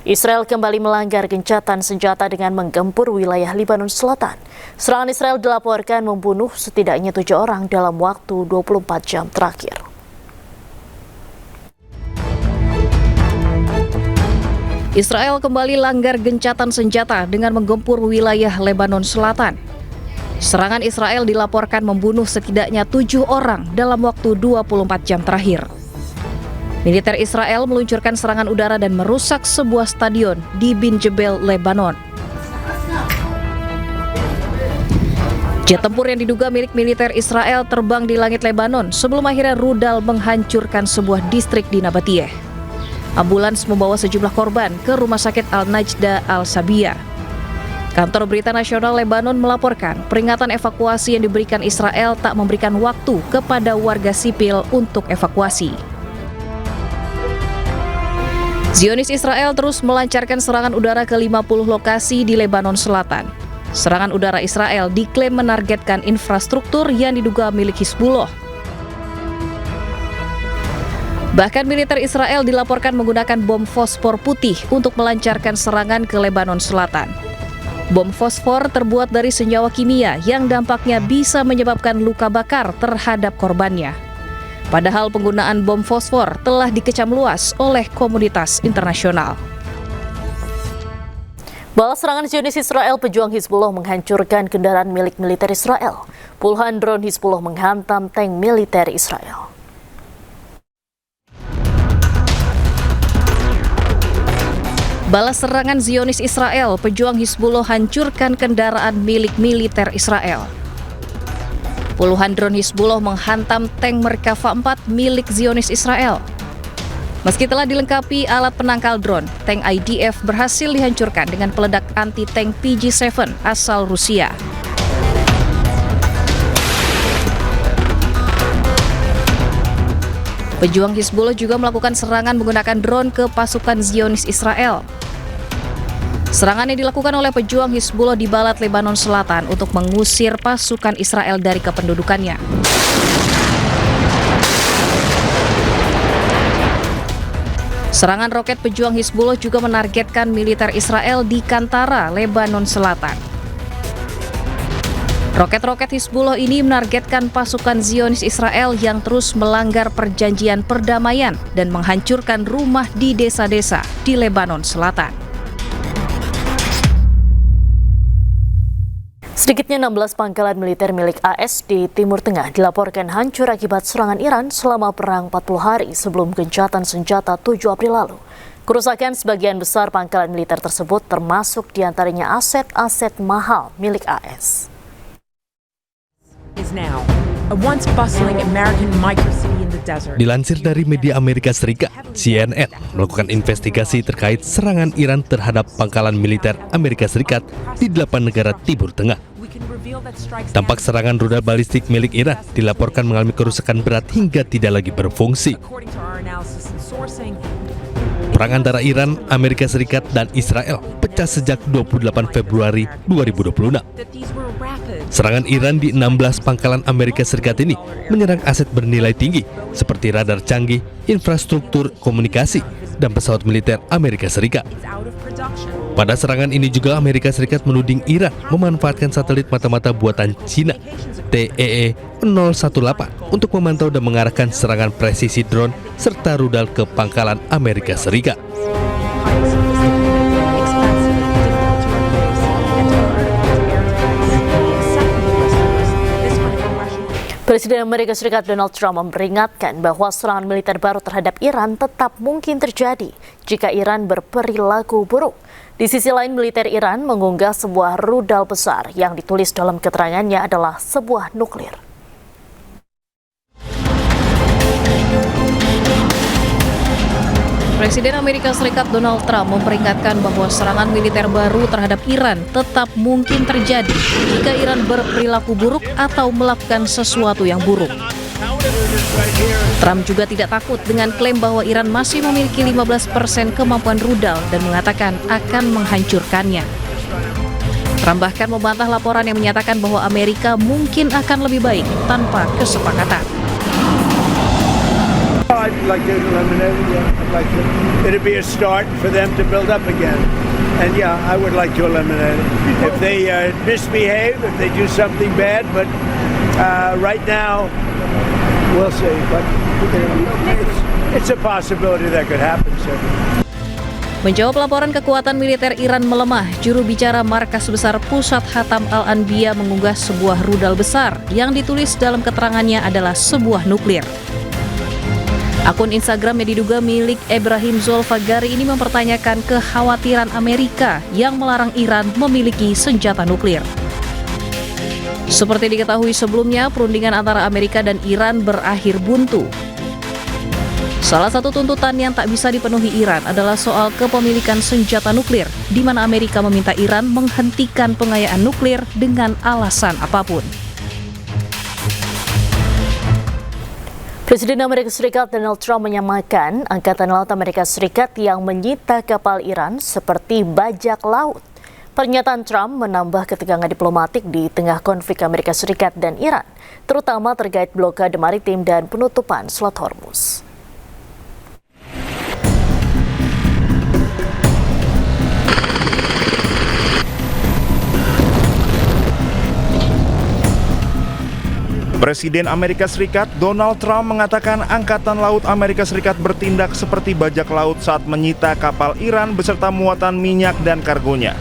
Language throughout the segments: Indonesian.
Israel kembali melanggar gencatan senjata dengan menggempur wilayah Lebanon Selatan. Serangan Israel dilaporkan membunuh setidaknya 7 orang dalam waktu 24 jam terakhir. Israel kembali langgar gencatan senjata dengan menggempur wilayah Lebanon Selatan. Serangan Israel dilaporkan membunuh setidaknya 7 orang dalam waktu 24 jam terakhir. Militer Israel meluncurkan serangan udara dan merusak sebuah stadion di Bin Jebel, Lebanon. Jet tempur yang diduga milik militer Israel terbang di langit Lebanon sebelum akhirnya rudal menghancurkan sebuah distrik di Nabatiyeh. Ambulans membawa sejumlah korban ke Rumah Sakit Al-Najda Al-Sabiyah. Kantor Berita Nasional Lebanon melaporkan peringatan evakuasi yang diberikan Israel tak memberikan waktu kepada warga sipil untuk evakuasi. Zionis Israel terus melancarkan serangan udara ke 50 lokasi di Lebanon Selatan. Serangan udara Israel diklaim menargetkan infrastruktur yang diduga milik Hizbullah. Bahkan militer Israel dilaporkan menggunakan bom fosfor putih untuk melancarkan serangan ke Lebanon Selatan. Bom fosfor terbuat dari senyawa kimia yang dampaknya bisa menyebabkan luka bakar terhadap korbannya. Padahal penggunaan bom fosfor telah dikecam luas oleh komunitas internasional. Balas serangan Zionis Israel, pejuang Hizbullah menghancurkan kendaraan milik militer Israel. Puluhan drone Hizbullah menghantam tank militer Israel. Balas serangan Zionis Israel, pejuang Hizbullah hancurkan kendaraan milik militer Israel. Puluhan drone Hizbullah menghantam tank Merkava 4 milik Zionis Israel. Meski telah dilengkapi alat penangkal drone, tank IDF berhasil dihancurkan dengan peledak anti-tank PG-7 asal Rusia. Pejuang Hizbullah juga melakukan serangan menggunakan drone ke pasukan Zionis Israel. Serangan yang dilakukan oleh pejuang Hizbullah di Balat, Lebanon Selatan untuk mengusir pasukan Israel dari kependudukannya. Serangan roket pejuang Hizbullah juga menargetkan militer Israel di Kantara, Lebanon Selatan. Roket-roket Hizbullah ini menargetkan pasukan Zionis Israel yang terus melanggar perjanjian perdamaian dan menghancurkan rumah di desa-desa di Lebanon Selatan. Sedikitnya 16 pangkalan militer milik AS di Timur Tengah dilaporkan hancur akibat serangan Iran selama perang 40 hari sebelum gencatan senjata 7 April lalu. Kerusakan sebagian besar pangkalan militer tersebut termasuk diantaranya aset-aset mahal milik AS. Dilansir dari media Amerika Serikat, CNN melakukan investigasi terkait serangan Iran terhadap pangkalan militer Amerika Serikat di 8 negara Timur Tengah. Dampak serangan rudal balistik milik Iran dilaporkan mengalami kerusakan berat hingga tidak lagi berfungsi. Perang antara Iran, Amerika Serikat, dan Israel pecah sejak 28 Februari 2026. Serangan Iran di 16 pangkalan Amerika Serikat ini menyerang aset bernilai tinggi seperti radar canggih, infrastruktur komunikasi, dan pesawat militer Amerika Serikat. Pada serangan ini juga Amerika Serikat menuding Iran memanfaatkan satelit mata-mata buatan Cina TEE-018 untuk memantau dan mengarahkan serangan presisi drone serta rudal ke pangkalan Amerika Serikat. Presiden Amerika Serikat Donald Trump memperingatkan bahwa serangan militer baru terhadap Iran tetap mungkin terjadi jika Iran berperilaku buruk. Di sisi lain, militer Iran mengunggah sebuah rudal besar yang ditulis dalam keterangannya adalah sebuah nuklir. Presiden Amerika Serikat Donald Trump memperingatkan bahwa serangan militer baru terhadap Iran tetap mungkin terjadi jika Iran berperilaku buruk atau melakukan sesuatu yang buruk. Trump juga tidak takut dengan klaim bahwa Iran masih memiliki 15% kemampuan rudal dan mengatakan akan menghancurkannya. Trump bahkan membantah laporan yang menyatakan bahwa Amerika mungkin akan lebih baik tanpa kesepakatan. I'd like to eliminate it. Yeah, I'd like to. It'd be a start for them to build up again. And yeah, I would like to eliminate it. If they misbehave, if they do something bad, but right now, we'll see. But it's a possibility that could happen. So. Menjawab laporan kekuatan militer Iran melemah, juru bicara Markas Besar Pusat Hatam Al-Anbiya mengunggah sebuah rudal besar yang ditulis dalam keterangannya adalah sebuah nuklir. Akun Instagram yang diduga milik Ebrahim Zolfagari ini mempertanyakan kekhawatiran Amerika yang melarang Iran memiliki senjata nuklir. Seperti diketahui sebelumnya, perundingan antara Amerika dan Iran berakhir buntu. Salah satu tuntutan yang tak bisa dipenuhi Iran adalah soal kepemilikan senjata nuklir, di mana Amerika meminta Iran menghentikan pengayaan nuklir dengan alasan apapun. Presiden Amerika Serikat Donald Trump menyamakan Angkatan Laut Amerika Serikat yang menyita kapal Iran seperti bajak laut. Pernyataan Trump menambah ketegangan diplomatik di tengah konflik Amerika Serikat dan Iran, terutama terkait blokade maritim dan penutupan Selat Hormuz. Presiden Amerika Serikat Donald Trump mengatakan Angkatan Laut Amerika Serikat bertindak seperti bajak laut saat menyita kapal Iran beserta muatan minyak dan kargonya.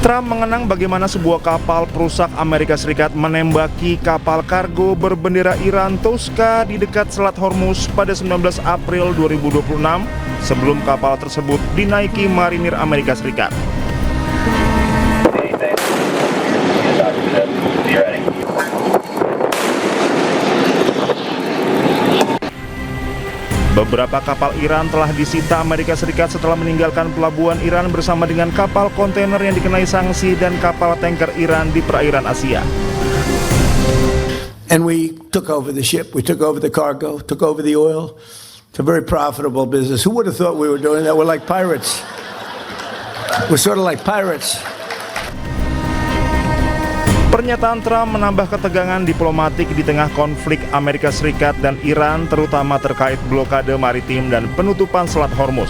Trump mengenang bagaimana sebuah kapal perusak Amerika Serikat menembaki kapal kargo berbendera Iran Tosca di dekat Selat Hormuz pada 19 April 2026 sebelum kapal tersebut dinaiki marinir Amerika Serikat. Beberapa kapal Iran telah disita Amerika Serikat setelah meninggalkan pelabuhan Iran bersama dengan kapal kontainer yang dikenai sanksi dan kapal tanker Iran di perairan Asia. And we took over the ship, we took over the cargo, took over the oil. It's a very profitable business. Who would have thought we were doing that? We're like pirates. We're sort of like pirates. Pernyataan Trump menambah ketegangan diplomatik di tengah konflik Amerika Serikat dan Iran, terutama terkait blokade maritim dan penutupan Selat Hormuz.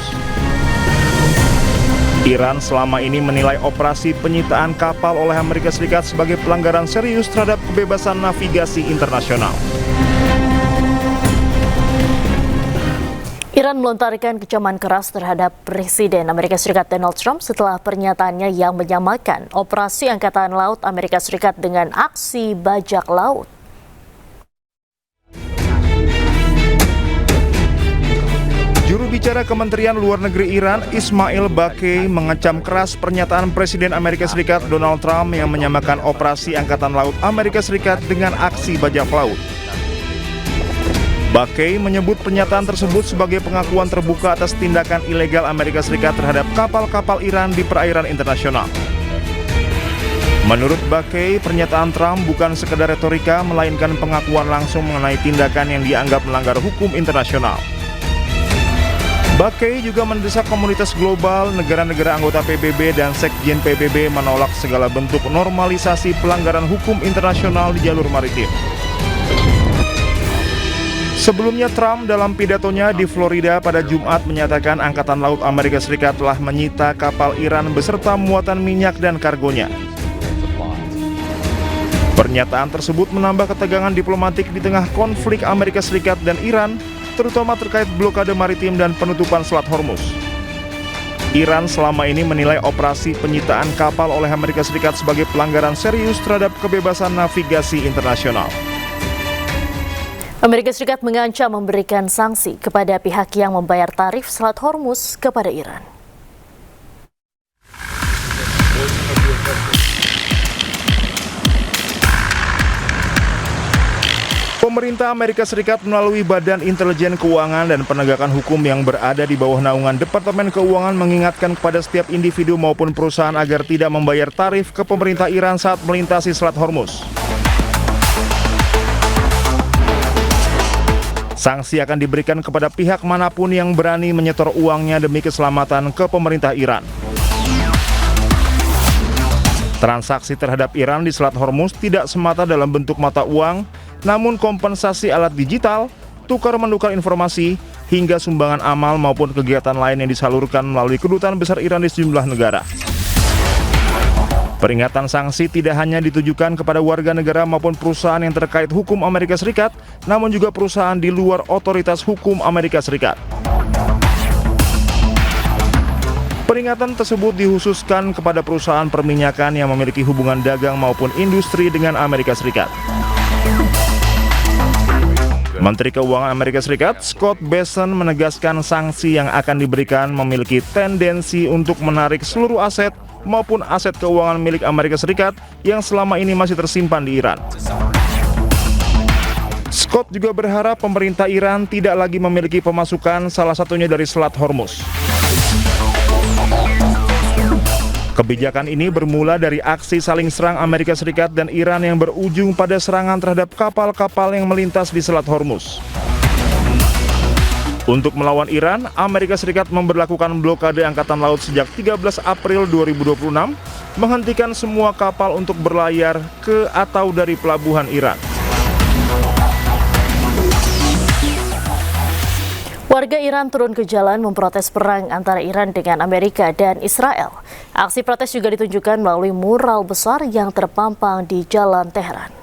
Iran selama ini menilai operasi penyitaan kapal oleh Amerika Serikat sebagai pelanggaran serius terhadap kebebasan navigasi internasional. Iran melontarkan kecaman keras terhadap Presiden Amerika Serikat Donald Trump setelah pernyataannya yang menyamakan operasi Angkatan Laut Amerika Serikat dengan aksi bajak laut. Juru bicara Kementerian Luar Negeri Iran, Ismail Baqi, mengecam keras pernyataan Presiden Amerika Serikat Donald Trump yang menyamakan operasi Angkatan Laut Amerika Serikat dengan aksi bajak laut. Baqi menyebut pernyataan tersebut sebagai pengakuan terbuka atas tindakan ilegal Amerika Serikat terhadap kapal-kapal Iran di perairan internasional. Menurut Baqi, pernyataan Trump bukan sekedar retorika, melainkan pengakuan langsung mengenai tindakan yang dianggap melanggar hukum internasional. Baqi juga mendesak komunitas global, negara-negara anggota PBB dan Sekjen PBB menolak segala bentuk normalisasi pelanggaran hukum internasional di jalur maritim. Sebelumnya Trump dalam pidatonya di Florida pada Jumat menyatakan Angkatan Laut Amerika Serikat telah menyita kapal Iran beserta muatan minyak dan kargonya. Pernyataan tersebut menambah ketegangan diplomatik di tengah konflik Amerika Serikat dan Iran, terutama terkait blokade maritim dan penutupan Selat Hormuz. Iran selama ini menilai operasi penyitaan kapal oleh Amerika Serikat sebagai pelanggaran serius terhadap kebebasan navigasi internasional. Amerika Serikat mengancam memberikan sanksi kepada pihak yang membayar tarif Selat Hormuz kepada Iran. Pemerintah Amerika Serikat melalui Badan Intelijen Keuangan dan Penegakan Hukum yang berada di bawah naungan Departemen Keuangan mengingatkan kepada setiap individu maupun perusahaan agar tidak membayar tarif ke pemerintah Iran saat melintasi Selat Hormuz. Sanksi akan diberikan kepada pihak manapun yang berani menyetor uangnya demi keselamatan ke pemerintah Iran. Transaksi terhadap Iran di Selat Hormuz tidak semata dalam bentuk mata uang, namun kompensasi alat digital, tukar-menukar informasi, hingga sumbangan amal maupun kegiatan lain yang disalurkan melalui kedutaan besar Iran di sejumlah negara. Peringatan sanksi tidak hanya ditujukan kepada warga negara maupun perusahaan yang terkait hukum Amerika Serikat, namun juga perusahaan di luar otoritas hukum Amerika Serikat. Peringatan tersebut dikhususkan kepada perusahaan perminyakan yang memiliki hubungan dagang maupun industri dengan Amerika Serikat. Menteri Keuangan Amerika Serikat, Scott Bessent, menegaskan sanksi yang akan diberikan memiliki tendensi untuk menarik seluruh aset maupun aset keuangan milik Amerika Serikat yang selama ini masih tersimpan di Iran. Scott juga berharap pemerintah Iran tidak lagi memiliki pemasukan, salah satunya dari Selat Hormuz. Kebijakan ini bermula dari aksi saling serang Amerika Serikat dan Iran yang berujung pada serangan terhadap kapal-kapal yang melintas di Selat Hormuz. Untuk melawan Iran, Amerika Serikat memberlakukan blokade angkatan laut sejak 13 April 2026, menghentikan semua kapal untuk berlayar ke atau dari pelabuhan Iran. Warga Iran turun ke jalan memprotes perang antara Iran dengan Amerika dan Israel. Aksi protes juga ditunjukkan melalui mural besar yang terpampang di Jalan Teheran.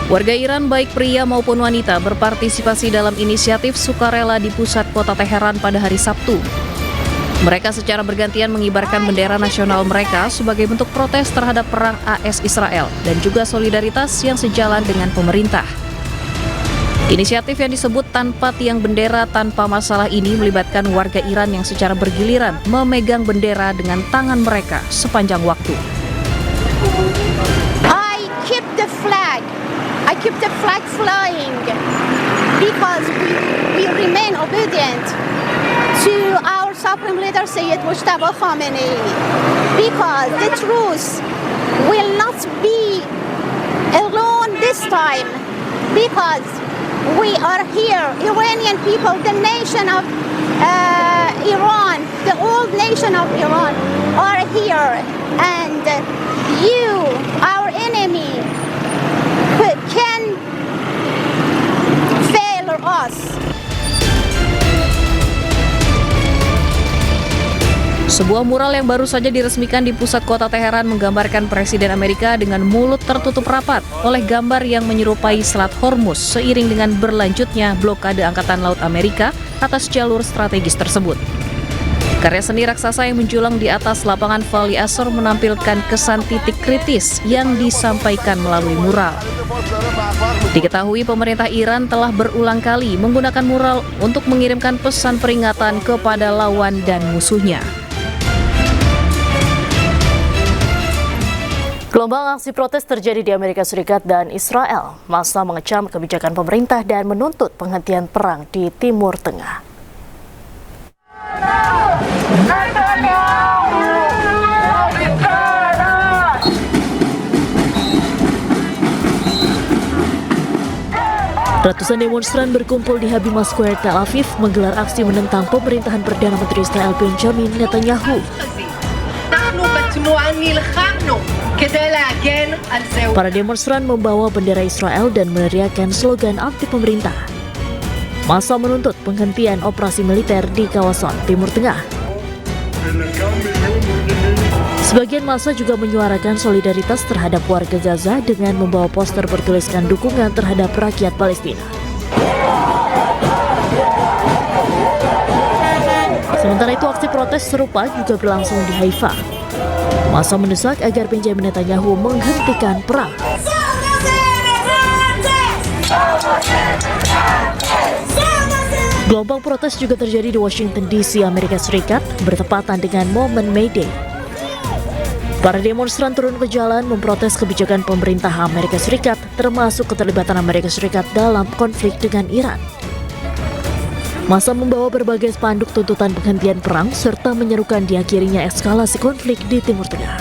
Warga Iran baik pria maupun wanita berpartisipasi dalam inisiatif sukarela di pusat kota Teheran pada hari Sabtu. Mereka secara bergantian mengibarkan bendera nasional mereka sebagai bentuk protes terhadap perang AS-Israel dan juga solidaritas yang sejalan dengan pemerintah. Inisiatif yang disebut Tanpa Tiang Bendera Tanpa Masalah ini melibatkan warga Iran yang secara bergiliran memegang bendera dengan tangan mereka sepanjang waktu. I keep the flag flying because we remain obedient to our supreme leader Sayyid Mujtaba Khamenei, because the truth will not be alone this time, because we are here, Iranian people, the nation of Iran, the old nation of Iran are here, and you, our enemy, can fail us. Sebuah mural yang baru saja diresmikan di pusat kota Teheran menggambarkan Presiden Amerika dengan mulut tertutup rapat oleh gambar yang menyerupai Selat Hormuz seiring dengan berlanjutnya blokade Angkatan Laut Amerika atas jalur strategis tersebut. Karya seni raksasa yang menjulang di atas lapangan Vali Asor menampilkan kesan titik kritis yang disampaikan melalui mural. Diketahui pemerintah Iran telah berulang kali menggunakan mural untuk mengirimkan pesan peringatan kepada lawan dan musuhnya. Gelombang aksi protes terjadi di Amerika Serikat dan Israel. Massa mengecam kebijakan pemerintah dan menuntut penghentian perang di Timur Tengah. Ratusan demonstran berkumpul di Habima Square, Tel Aviv menggelar aksi menentang pemerintahan Perdana Menteri Israel Benjamin Netanyahu. Para demonstran membawa bendera Israel dan meneriakkan slogan anti pemerintah. Massa menuntut penghentian operasi militer di kawasan Timur Tengah. Sebagian massa juga menyuarakan solidaritas terhadap warga Gaza dengan membawa poster bertuliskan dukungan terhadap rakyat Palestina. Sementara itu, aksi protes serupa juga berlangsung di Haifa. Massa mendesak agar Benjamin Netanyahu menghentikan perang. Gelombang protes juga terjadi di Washington DC, Amerika Serikat, bertepatan dengan momen May Day. Para demonstran turun ke jalan memprotes kebijakan pemerintah Amerika Serikat, termasuk keterlibatan Amerika Serikat dalam konflik dengan Iran. Massa membawa berbagai spanduk tuntutan penghentian perang serta menyerukan diakhirinya eskalasi konflik di Timur Tengah.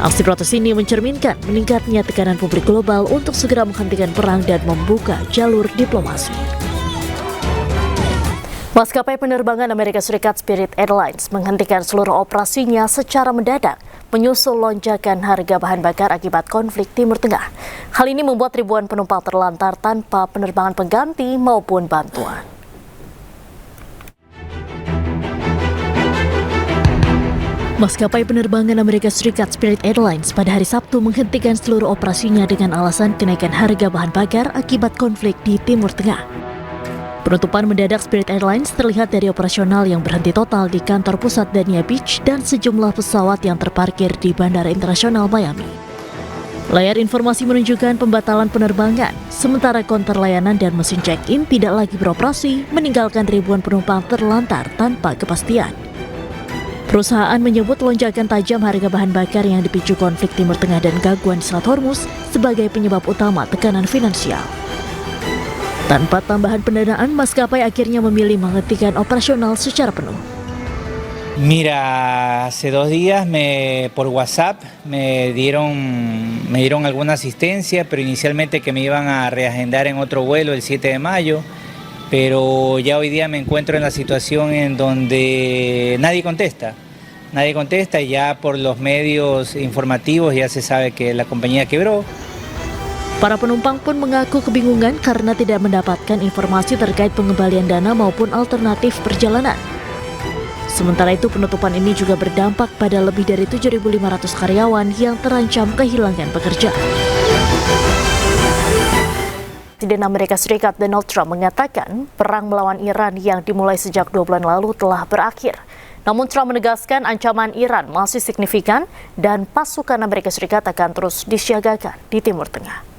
Aksi protes ini mencerminkan meningkatnya tekanan publik global untuk segera menghentikan perang dan membuka jalur diplomasi. Maskapai penerbangan Amerika Serikat Spirit Airlines menghentikan seluruh operasinya secara mendadak menyusul lonjakan harga bahan bakar akibat konflik Timur Tengah. Hal ini membuat ribuan penumpang terlantar tanpa penerbangan pengganti maupun bantuan. Maskapai penerbangan Amerika Serikat Spirit Airlines pada hari Sabtu menghentikan seluruh operasinya dengan alasan kenaikan harga bahan bakar akibat konflik di Timur Tengah. Penutupan mendadak Spirit Airlines terlihat dari operasional yang berhenti total di kantor pusat Dania Beach dan sejumlah pesawat yang terparkir di Bandara Internasional Miami. Layar informasi menunjukkan pembatalan penerbangan, sementara konter layanan dan mesin check-in tidak lagi beroperasi, meninggalkan ribuan penumpang terlantar tanpa kepastian. Perusahaan menyebut lonjakan tajam harga bahan bakar yang dipicu konflik Timur Tengah dan gangguan di Selat Hormuz sebagai penyebab utama tekanan finansial. Tanpa tambahan pendanaan, maskapai akhirnya memilih menghentikan operasional secara penuh. Mira, hace 2 días por WhatsApp me dieron alguna asistencia, pero inicialmente que me iban a reagendar en otro vuelo el 7 de mayo, pero ya hoy día me encuentro en la situación en donde nadie contesta y ya por los medios informativos ya se sabe que la compañía quebró. Para penumpang pun mengaku kebingungan karena tidak mendapatkan informasi terkait pengembalian dana maupun alternatif perjalanan. Sementara itu, penutupan ini juga berdampak pada lebih dari 7.500 karyawan yang terancam kehilangan pekerjaan. Presiden Amerika Serikat Donald Trump mengatakan perang melawan Iran yang dimulai sejak 2 bulan lalu telah berakhir. Namun Trump menegaskan ancaman Iran masih signifikan dan pasukan Amerika Serikat akan terus disiagakan di Timur Tengah.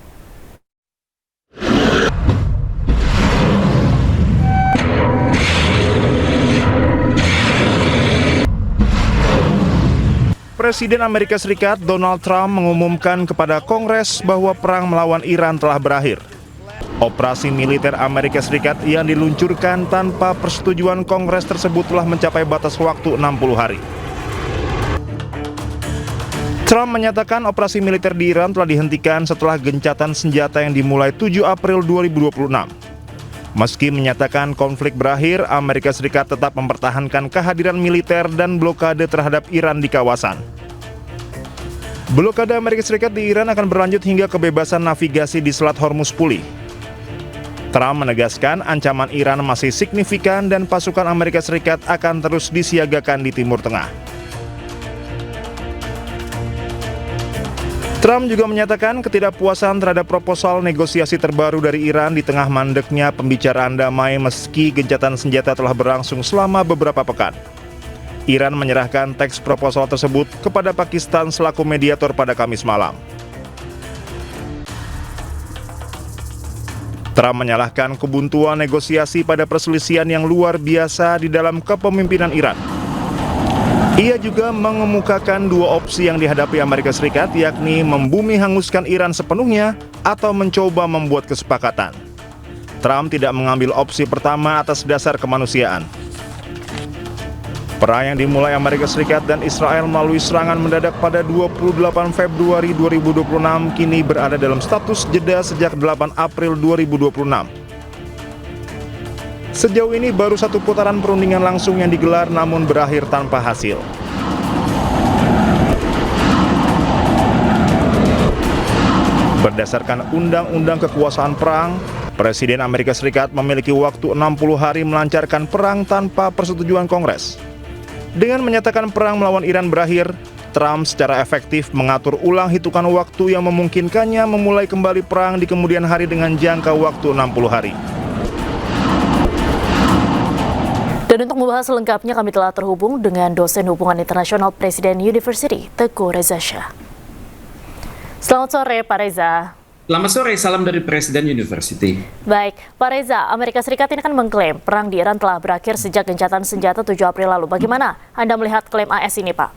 Presiden Amerika Serikat Donald Trump mengumumkan kepada Kongres bahwa perang melawan Iran telah berakhir. Operasi militer Amerika Serikat yang diluncurkan tanpa persetujuan Kongres tersebut telah mencapai batas waktu 60 hari. Trump menyatakan operasi militer di Iran telah dihentikan setelah gencatan senjata yang dimulai 7 April 2026. Meski menyatakan konflik berakhir, Amerika Serikat tetap mempertahankan kehadiran militer dan blokade terhadap Iran di kawasan. Blokade Amerika Serikat di Iran akan berlanjut hingga kebebasan navigasi di Selat Hormuz pulih. Trump menegaskan ancaman Iran masih signifikan dan pasukan Amerika Serikat akan terus disiagakan di Timur Tengah. Trump juga menyatakan ketidakpuasan terhadap proposal negosiasi terbaru dari Iran di tengah mandeknya pembicaraan damai meski gencatan senjata telah berlangsung selama beberapa pekan. Iran menyerahkan teks proposal tersebut kepada Pakistan selaku mediator pada Kamis malam. Trump menyalahkan kebuntuan negosiasi pada perselisihan yang luar biasa di dalam kepemimpinan Iran. Ia juga mengemukakan 2 opsi yang dihadapi Amerika Serikat, yakni membumi hanguskan Iran sepenuhnya atau mencoba membuat kesepakatan. Trump tidak mengambil opsi pertama atas dasar kemanusiaan. Perang yang dimulai Amerika Serikat dan Israel melalui serangan mendadak pada 28 Februari 2026 kini berada dalam status jeda sejak 8 April 2026. Sejauh ini baru 1 putaran perundingan langsung yang digelar namun berakhir tanpa hasil. Berdasarkan Undang-Undang Kekuasaan Perang, Presiden Amerika Serikat memiliki waktu 60 hari melancarkan perang tanpa persetujuan Kongres. Dengan menyatakan perang melawan Iran berakhir, Trump secara efektif mengatur ulang hitungan waktu yang memungkinkannya memulai kembali perang di kemudian hari dengan jangka waktu 60 hari. Dan untuk membahas selengkapnya kami telah terhubung dengan dosen hubungan internasional Presiden University, Teguh Reza Shah. Selamat sore Pak Reza. Selamat sore, salam dari Presiden University. Baik, Pak Reza, Amerika Serikat ini kan mengklaim perang di Iran telah berakhir sejak gencatan senjata 7 April lalu. Bagaimana Anda melihat klaim AS ini, Pak?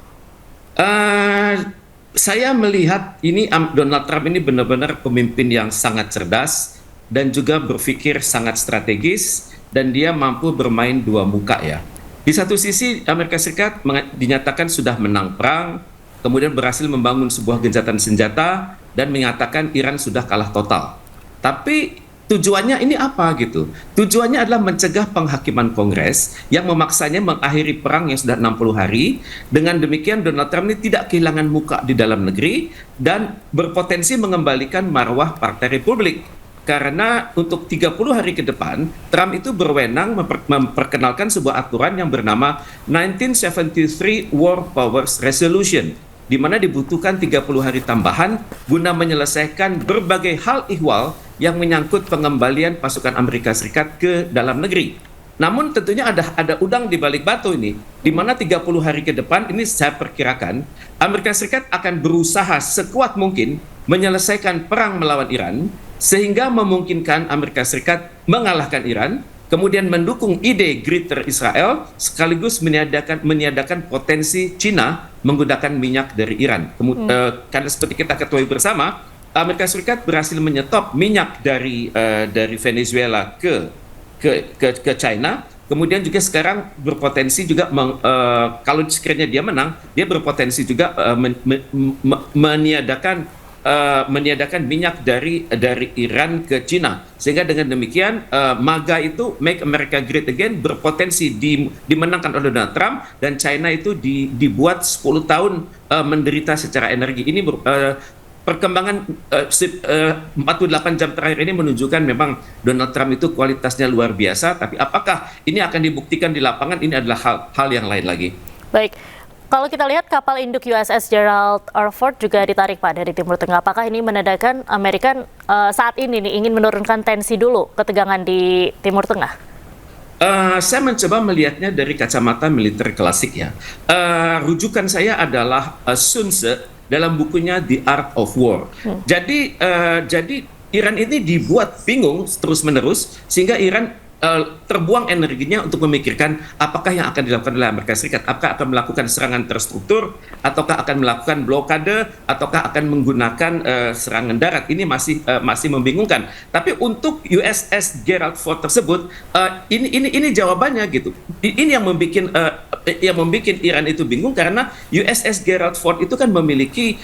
Saya melihat ini Donald Trump ini benar-benar pemimpin yang sangat cerdas dan juga berpikir sangat strategis. Dan dia mampu bermain 2 muka ya. Di satu sisi Amerika Serikat dinyatakan sudah menang perang, kemudian berhasil membangun sebuah gencatan senjata dan mengatakan Iran sudah kalah total. Tapi tujuannya ini apa gitu? Tujuannya adalah mencegah penghakiman Kongres yang memaksanya mengakhiri perang yang sudah 60 hari. Dengan demikian Donald Trump ini tidak kehilangan muka di dalam negeri dan berpotensi mengembalikan marwah Partai Republik. Karena untuk 30 hari ke depan, Trump itu berwenang memperkenalkan sebuah aturan yang bernama 1973 War Powers Resolution, di mana dibutuhkan 30 hari tambahan guna menyelesaikan berbagai hal ihwal yang menyangkut pengembalian pasukan Amerika Serikat ke dalam negeri. Namun tentunya ada udang di balik batu ini, di mana 30 hari ke depan ini saya perkirakan Amerika Serikat akan berusaha sekuat mungkin menyelesaikan perang melawan Iran, sehingga memungkinkan Amerika Serikat mengalahkan Iran, kemudian mendukung ide Greater Israel, sekaligus meniadakan potensi Cina menggunakan minyak dari Iran. Karena seperti kita ketahui bersama, Amerika Serikat berhasil menyetop minyak dari Venezuela ke China. Kemudian juga sekarang berpotensi juga kalau sekiranya dia menang, dia berpotensi juga meniadakan minyak dari Iran ke Cina, sehingga dengan demikian MAGA itu Make America Great Again berpotensi dimenangkan oleh Donald Trump, dan China itu dibuat 10 tahun menderita secara energi. Ini perkembangan 48 jam terakhir ini menunjukkan memang Donald Trump itu kualitasnya luar biasa, tapi apakah ini akan dibuktikan di lapangan, ini adalah hal yang lain lagi. Baik. Kalau kita lihat kapal induk USS Gerald R. Ford juga ditarik Pak dari Timur Tengah. Apakah ini menandakan Amerika saat ini ingin menurunkan tensi dulu ketegangan di Timur Tengah? Saya mencoba melihatnya dari kacamata militer klasik ya. Rujukan saya adalah Sun Tzu dalam bukunya The Art of War. Jadi Iran ini dibuat bingung terus-menerus sehingga Iran terbuang energinya untuk memikirkan apakah yang akan dilakukan oleh Amerika Serikat. Apakah akan melakukan serangan terstruktur, ataukah akan melakukan blokade, ataukah akan menggunakan serangan darat. Ini masih membingungkan. Tapi untuk USS Gerald Ford tersebut, ini jawabannya gitu. Ini yang membuat Iran itu bingung, karena USS Gerald Ford itu kan memiliki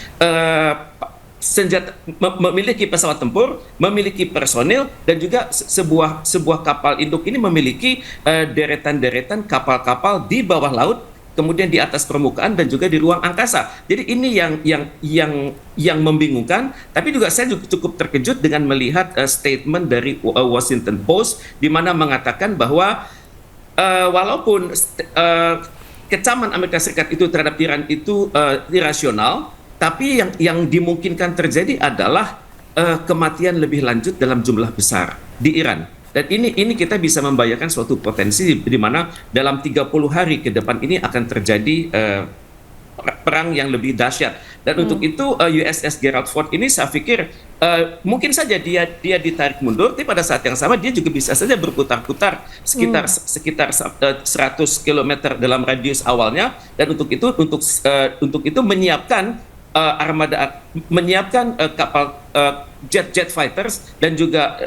memiliki pesawat tempur, memiliki personil, dan juga sebuah kapal induk ini memiliki deretan-deretan kapal-kapal di bawah laut, kemudian di atas permukaan, dan juga di ruang angkasa. Jadi ini yang membingungkan. Tapi juga saya cukup terkejut dengan melihat statement dari Washington Post, di mana mengatakan bahwa walaupun kecaman Amerika Serikat itu terhadap Iran itu irasional, tapi yang dimungkinkan terjadi adalah kematian lebih lanjut dalam jumlah besar di Iran. Dan ini kita bisa membayangkan suatu potensi di mana dalam 30 hari ke depan ini akan terjadi perang yang lebih dahsyat. Dan untuk itu USS Gerald Ford ini saya pikir mungkin saja dia ditarik mundur, tapi pada saat yang sama dia juga bisa saja berputar-putar sekitar 100 km dalam radius awalnya. Dan untuk itu menyiapkan kapal jet fighters dan juga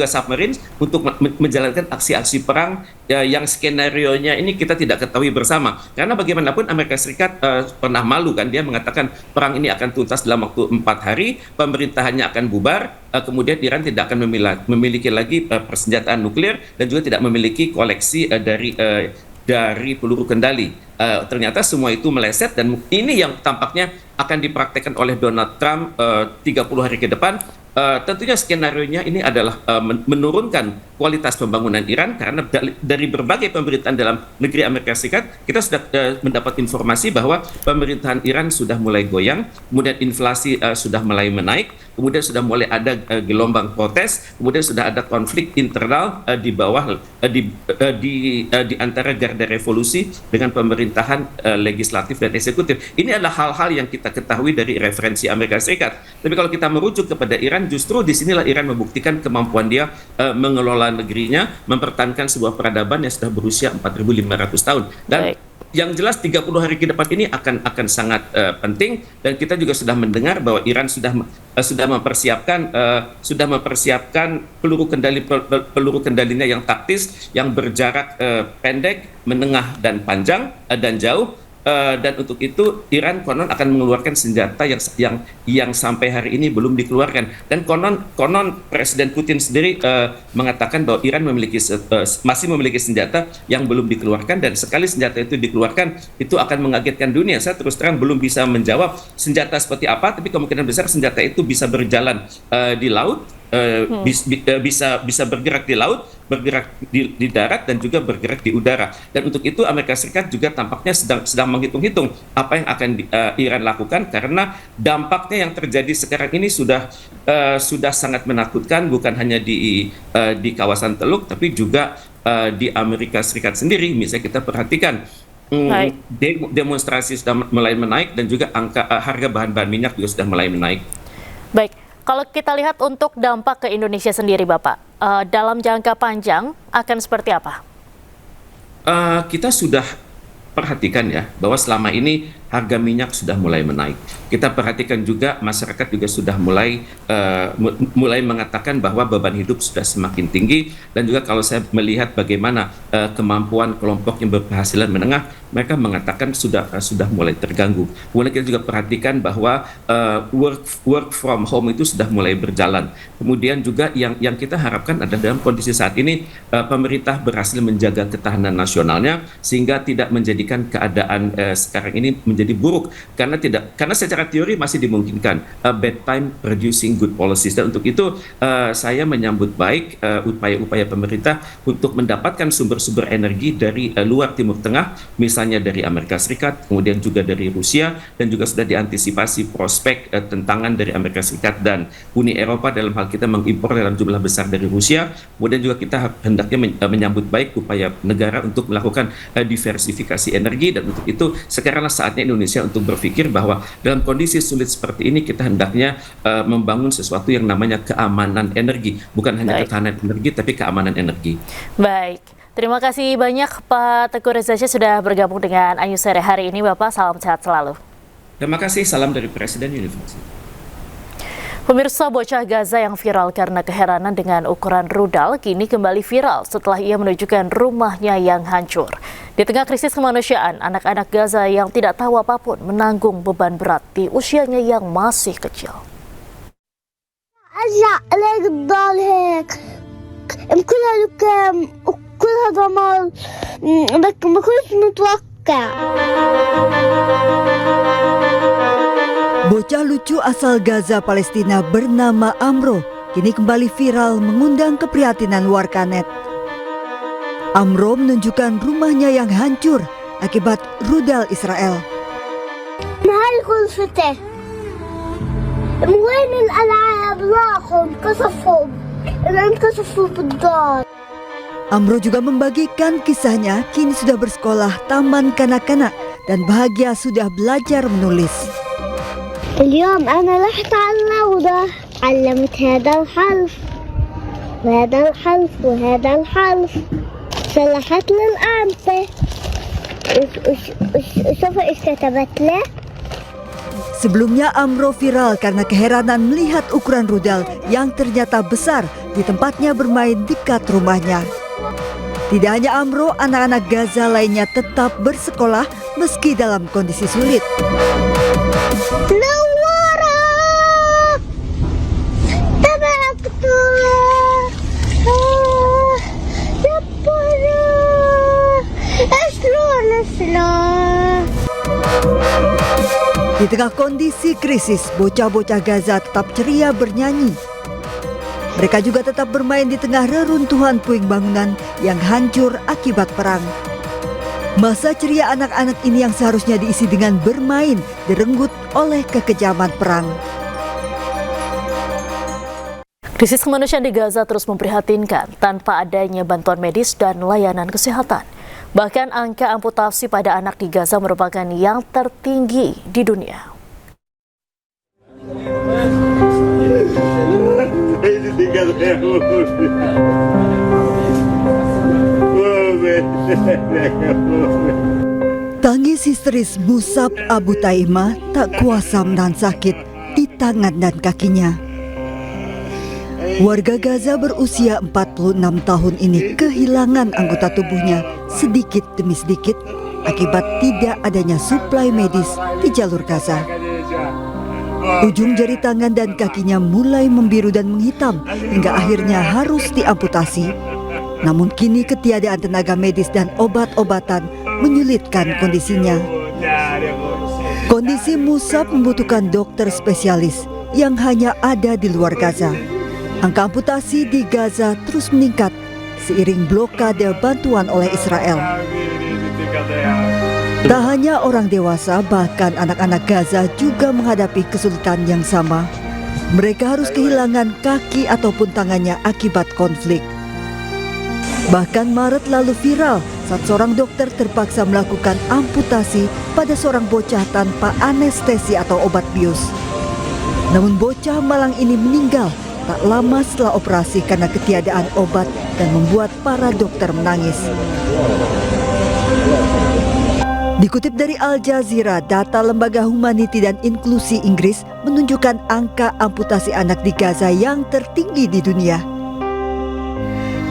submarines untuk menjalankan aksi-aksi perang yang skenario-nya ini kita tidak ketahui bersama. Karena bagaimanapun Amerika Serikat pernah malu kan, dia mengatakan perang ini akan tuntas dalam waktu 4 hari, pemerintahannya akan bubar, kemudian Iran tidak akan memiliki lagi persenjataan nuklir, dan juga tidak memiliki koleksi dari peluru kendali. Ternyata semua itu meleset, dan ini yang tampaknya akan dipraktekkan oleh Donald Trump 30 hari ke depan. Tentunya skenario-nya ini adalah menurunkan kualitas pembangunan Iran, karena dari berbagai pemerintahan dalam negeri Amerika Serikat kita sudah mendapat informasi bahwa pemerintahan Iran sudah mulai goyang, kemudian inflasi sudah mulai menaik, kemudian sudah mulai ada gelombang protes, kemudian sudah ada konflik internal di bawah di antara garda revolusi dengan pemerintahan legislatif dan eksekutif. Ini adalah hal-hal yang kita ketahui dari referensi Amerika Serikat. Tapi kalau kita merujuk kepada Iran, justru disinilah Iran membuktikan kemampuan dia mengelola negerinya, mempertahankan sebuah peradaban yang sudah berusia 4.500 tahun. Dan yang jelas 30 hari ke depan ini akan sangat penting, dan kita juga sudah mendengar bahwa Iran sudah mempersiapkan peluru kendalinya yang taktis, yang berjarak pendek, menengah, dan panjang dan jauh. dan untuk itu Iran konon akan mengeluarkan senjata yang sampai hari ini belum dikeluarkan, dan konon Presiden Putin sendiri mengatakan bahwa Iran masih memiliki senjata yang belum dikeluarkan, dan sekali senjata itu dikeluarkan itu akan mengagetkan dunia. Saya terus terang belum bisa menjawab senjata seperti apa, tapi kemungkinan besar senjata itu bisa berjalan di laut, bisa bergerak di laut, bergerak di darat, dan juga bergerak di udara. Dan untuk itu Amerika Serikat juga tampaknya sedang menghitung-hitung apa yang akan Iran lakukan, karena dampaknya yang terjadi sekarang ini sudah sangat menakutkan, bukan hanya di kawasan Teluk, tapi juga di Amerika Serikat sendiri. Misalnya kita perhatikan demonstrasi sudah mulai menaik, dan juga harga bahan-bahan minyak juga sudah mulai menaik. Baik, kalau kita lihat untuk dampak ke Indonesia sendiri, Bapak, dalam jangka panjang akan seperti apa? Kita sudah perhatikan ya, bahwa selama ini harga minyak sudah mulai menaik. Kita perhatikan juga masyarakat juga sudah mulai mengatakan bahwa beban hidup sudah semakin tinggi, dan juga kalau saya melihat bagaimana kemampuan kelompok yang berpenghasilan menengah, mereka mengatakan sudah mulai terganggu. Kemudian kita juga perhatikan bahwa work from home itu sudah mulai berjalan. Kemudian juga yang kita harapkan adalah dalam kondisi saat ini pemerintah berhasil menjaga ketahanan nasionalnya, sehingga tidak menjadikan keadaan sekarang ini menjadi buruk, karena secara teori masih dimungkinkan bad time producing good policies. Dan untuk itu saya menyambut baik upaya-upaya pemerintah untuk mendapatkan sumber-sumber energi dari luar Timur Tengah, misalnya dari Amerika Serikat, kemudian juga dari Rusia, dan juga sudah diantisipasi prospek tentangan dari Amerika Serikat dan Uni Eropa dalam hal kita mengimpor dalam jumlah besar dari Rusia. Kemudian juga kita hendaknya menyambut baik upaya negara untuk melakukan diversifikasi energi, dan untuk itu sekaranglah saatnya Indonesia untuk berpikir bahwa dalam kondisi sulit seperti ini kita hendaknya membangun sesuatu yang namanya keamanan energi, bukan hanya ketahanan energi tapi keamanan energi. Baik, terima kasih banyak Pak Teguh Reza Syah sudah bergabung dengan Ayu Sore hari ini, Bapak. Salam sehat selalu. Terima kasih, salam dari Presiden Universitas. Pemirsa, bocah Gaza yang viral karena keheranan dengan ukuran rudal kini kembali viral setelah ia menunjukkan rumahnya yang hancur. Di tengah krisis kemanusiaan, anak-anak Gaza yang tidak tahu apapun menanggung beban berat di usianya yang masih kecil. Bocah lucu asal Gaza, Palestina bernama Amro kini kembali viral mengundang keprihatinan warganet. Amro menunjukkan rumahnya yang hancur akibat rudal Israel. Amro juga membagikan kisahnya kini sudah bersekolah taman kanak-kanak dan bahagia sudah belajar menulis. اليوم أنا رحت على الروضة علمت هذا الحرف وهذا الحرف وهذا الحرف صلحت لي الأنطة شوفوا إيش كتبت له. Sebelumnya Amro viral karena keheranan melihat ukuran rudal yang ternyata besar di tempatnya bermain dekat rumahnya. Tidak hanya Amro, anak-anak Gaza lainnya tetap bersekolah meski dalam kondisi sulit. Di tengah kondisi krisis, bocah-bocah Gaza tetap ceria bernyanyi. Mereka juga tetap bermain di tengah reruntuhan puing bangunan yang hancur akibat perang. Masa ceria anak-anak ini yang seharusnya diisi dengan bermain direnggut oleh kekejaman perang. Krisis kemanusiaan di Gaza terus memprihatinkan tanpa adanya bantuan medis dan layanan kesehatan. Bahkan angka amputasi pada anak di Gaza merupakan yang tertinggi di dunia. Tangis histeris Musab Abu Taimah tak kuasa menahan sakit di tangan dan kakinya. Warga Gaza berusia 46 tahun ini kehilangan anggota tubuhnya sedikit demi sedikit akibat tidak adanya suplai medis di jalur Gaza. Ujung jari tangan dan kakinya mulai membiru dan menghitam hingga akhirnya harus diamputasi. Namun kini ketiadaan tenaga medis dan obat-obatan menyulitkan kondisinya. Kondisi Musab membutuhkan dokter spesialis yang hanya ada di luar Gaza. Angka amputasi di Gaza terus meningkat seiring blokade bantuan oleh Israel. Tak hanya orang dewasa, bahkan anak-anak Gaza juga menghadapi kesulitan yang sama. Mereka harus kehilangan kaki ataupun tangannya akibat konflik. Bahkan Maret lalu viral saat seorang dokter terpaksa melakukan amputasi pada seorang bocah tanpa anestesi atau obat bius. Namun bocah malang ini meninggal tak lama setelah operasi karena ketiadaan obat dan membuat para dokter menangis. Dikutip dari Al Jazeera, data Lembaga Humaniti dan Inklusi Inggris menunjukkan angka amputasi anak di Gaza yang tertinggi di dunia.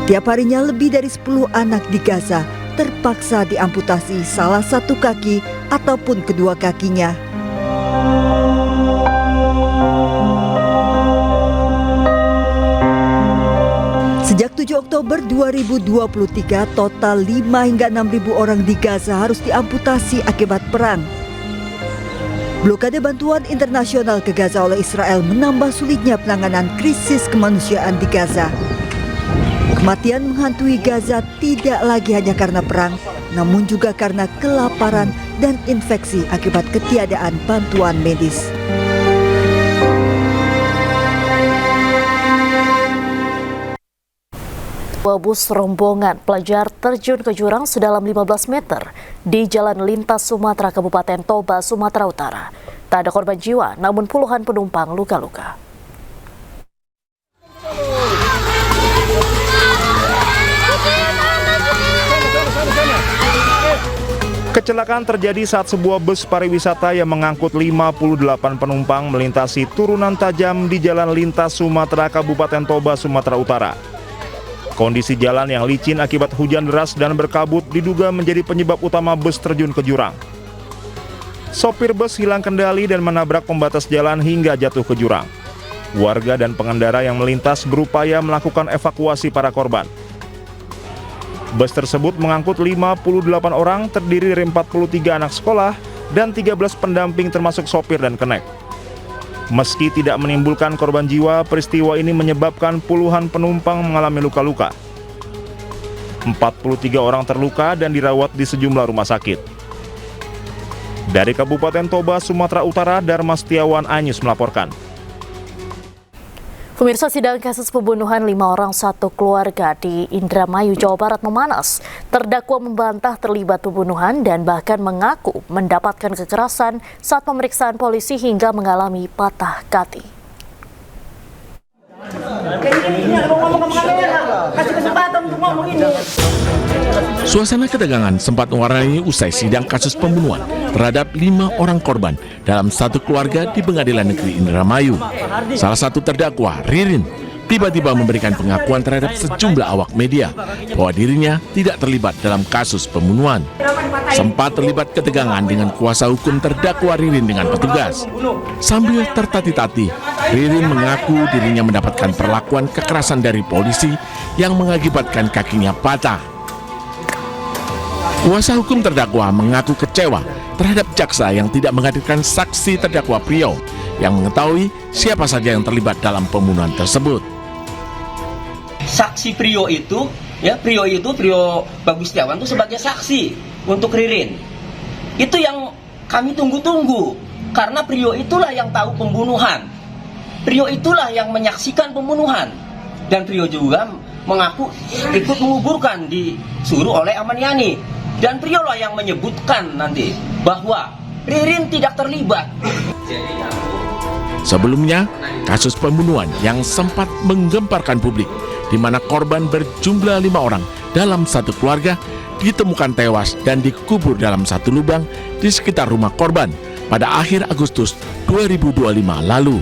Tiap harinya lebih dari 10 anak di Gaza terpaksa diamputasi salah satu kaki ataupun kedua kakinya. Sejak 7 Oktober 2023, total 5 hingga 6.000 orang di Gaza harus diamputasi akibat perang. Blokade bantuan internasional ke Gaza oleh Israel menambah sulitnya penanganan krisis kemanusiaan di Gaza. Kematian menghantui Gaza tidak lagi hanya karena perang, namun juga karena kelaparan dan infeksi akibat ketiadaan bantuan medis. Dua bus rombongan pelajar terjun ke jurang sedalam 15 meter di Jalan Lintas Sumatera, Kabupaten Toba, Sumatera Utara. Tak ada korban jiwa, namun puluhan penumpang luka-luka. Kecelakaan terjadi saat sebuah bus pariwisata yang mengangkut 58 penumpang melintasi turunan tajam di Jalan Lintas Sumatera, Kabupaten Toba, Sumatera Utara. Kondisi jalan yang licin akibat hujan deras dan berkabut diduga menjadi penyebab utama bus terjun ke jurang. Sopir bus hilang kendali dan menabrak pembatas jalan hingga jatuh ke jurang. Warga dan pengendara yang melintas berupaya melakukan evakuasi para korban. Bus tersebut mengangkut 58 orang terdiri dari 43 anak sekolah dan 13 pendamping termasuk sopir dan kenek. Meski tidak menimbulkan korban jiwa, peristiwa ini menyebabkan puluhan penumpang mengalami luka-luka. 43 orang terluka dan dirawat di sejumlah rumah sakit. Dari Kabupaten Toba, Sumatera Utara, Dharma Setiawan Anyus melaporkan. Pemirsa, sidang kasus pembunuhan 5 orang satu keluarga di Indramayu, Jawa Barat memanas. Terdakwa membantah terlibat pembunuhan dan bahkan mengaku mendapatkan kekerasan saat pemeriksaan polisi hingga mengalami patah kaki. Suasana ketegangan sempat mewarnai usai sidang kasus pembunuhan terhadap 5 orang korban dalam satu keluarga di Pengadilan Negeri Indramayu. Salah satu terdakwa, Ririn, tiba-tiba memberikan pengakuan terhadap sejumlah awak media bahwa dirinya tidak terlibat dalam kasus pembunuhan. Sempat terlibat ketegangan dengan kuasa hukum terdakwa Ririn dengan petugas. Sambil tertati-tati, Ririn mengaku dirinya mendapatkan perlakuan kekerasan dari polisi yang mengakibatkan kakinya patah. Kuasa hukum terdakwa mengaku kecewa terhadap jaksa yang tidak menghadirkan saksi terdakwa Prio yang mengetahui siapa saja yang terlibat dalam pembunuhan tersebut. Saksi Prio Bagus Setiawan itu sebagai saksi untuk Ririn. Itu yang kami tunggu-tunggu, karena Prio itulah yang tahu pembunuhan. Prio itulah yang menyaksikan pembunuhan. Dan Prio juga mengaku ikut menguburkan, disuruh oleh Ahmad Yani. Dan Prio lah yang menyebutkan nanti bahwa Ririn tidak terlibat. Sebelumnya, kasus pembunuhan yang sempat menggemparkan publik, di mana korban berjumlah 5 orang dalam satu keluarga ditemukan tewas dan dikubur dalam satu lubang di sekitar rumah korban pada akhir Agustus 2025 lalu.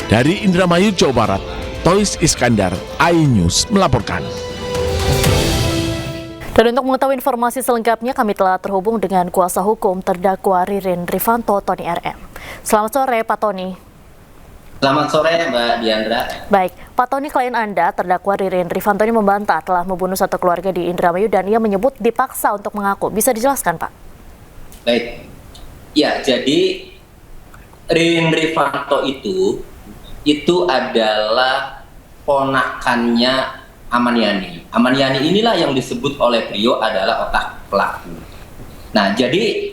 Dari Indramayu, Jawa Barat, Tois Iskandar, iNews melaporkan. Dan untuk mengetahui informasi selengkapnya, kami telah terhubung dengan kuasa hukum terdakwa Ririn Rifanto, Tony RM. Selamat sore, Pak Tony. Selamat sore, Mbak Diandra. Baik, Pak Tony, klien Anda, terdakwa Ririn Rifanto ini membantah telah membunuh satu keluarga di Indramayu dan ia menyebut dipaksa untuk mengaku. Bisa dijelaskan, Pak? Baik. Ya, jadi Ririn Rifanto itu adalah ponakannya Aman Yani. Aman Yani inilah yang disebut oleh Prio adalah otak pelaku. Nah, jadi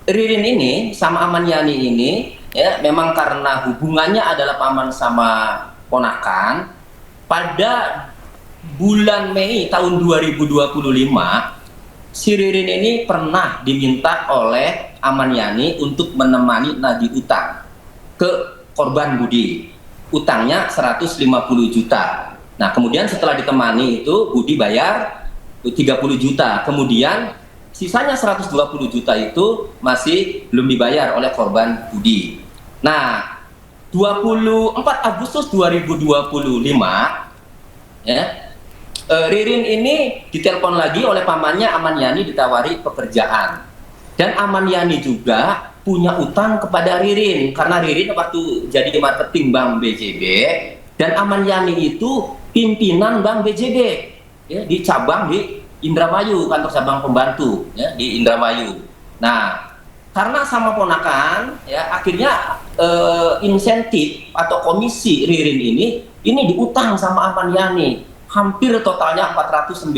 Ririn ini sama Aman Yani ini ya memang karena hubungannya adalah paman sama ponakan. Pada bulan Mei tahun 2025, si Ririn ini pernah diminta oleh Aman Yani untuk menemani nagih utang ke korban Budi. Utangnya 150 juta. Nah, kemudian setelah ditemani itu Budi bayar 30 juta. Kemudian sisanya 120 juta itu masih belum dibayar oleh korban Budi. Nah, 24 Agustus 2025 ya, Ririn ini ditelepon lagi oleh pamannya Aman Yani, ditawari pekerjaan. Dan Aman Yani juga punya utang kepada Ririn karena Ririn waktu jadi marketing Bank BJB dan Aman Yani itu pimpinan Bank BJB ya, di cabang di Indramayu, kantor cabang pembantu ya, di Indramayu. Nah, karena sama ponakan ya akhirnya insentif atau komisi Ririn ini diutang sama Aman Yani hampir totalnya 490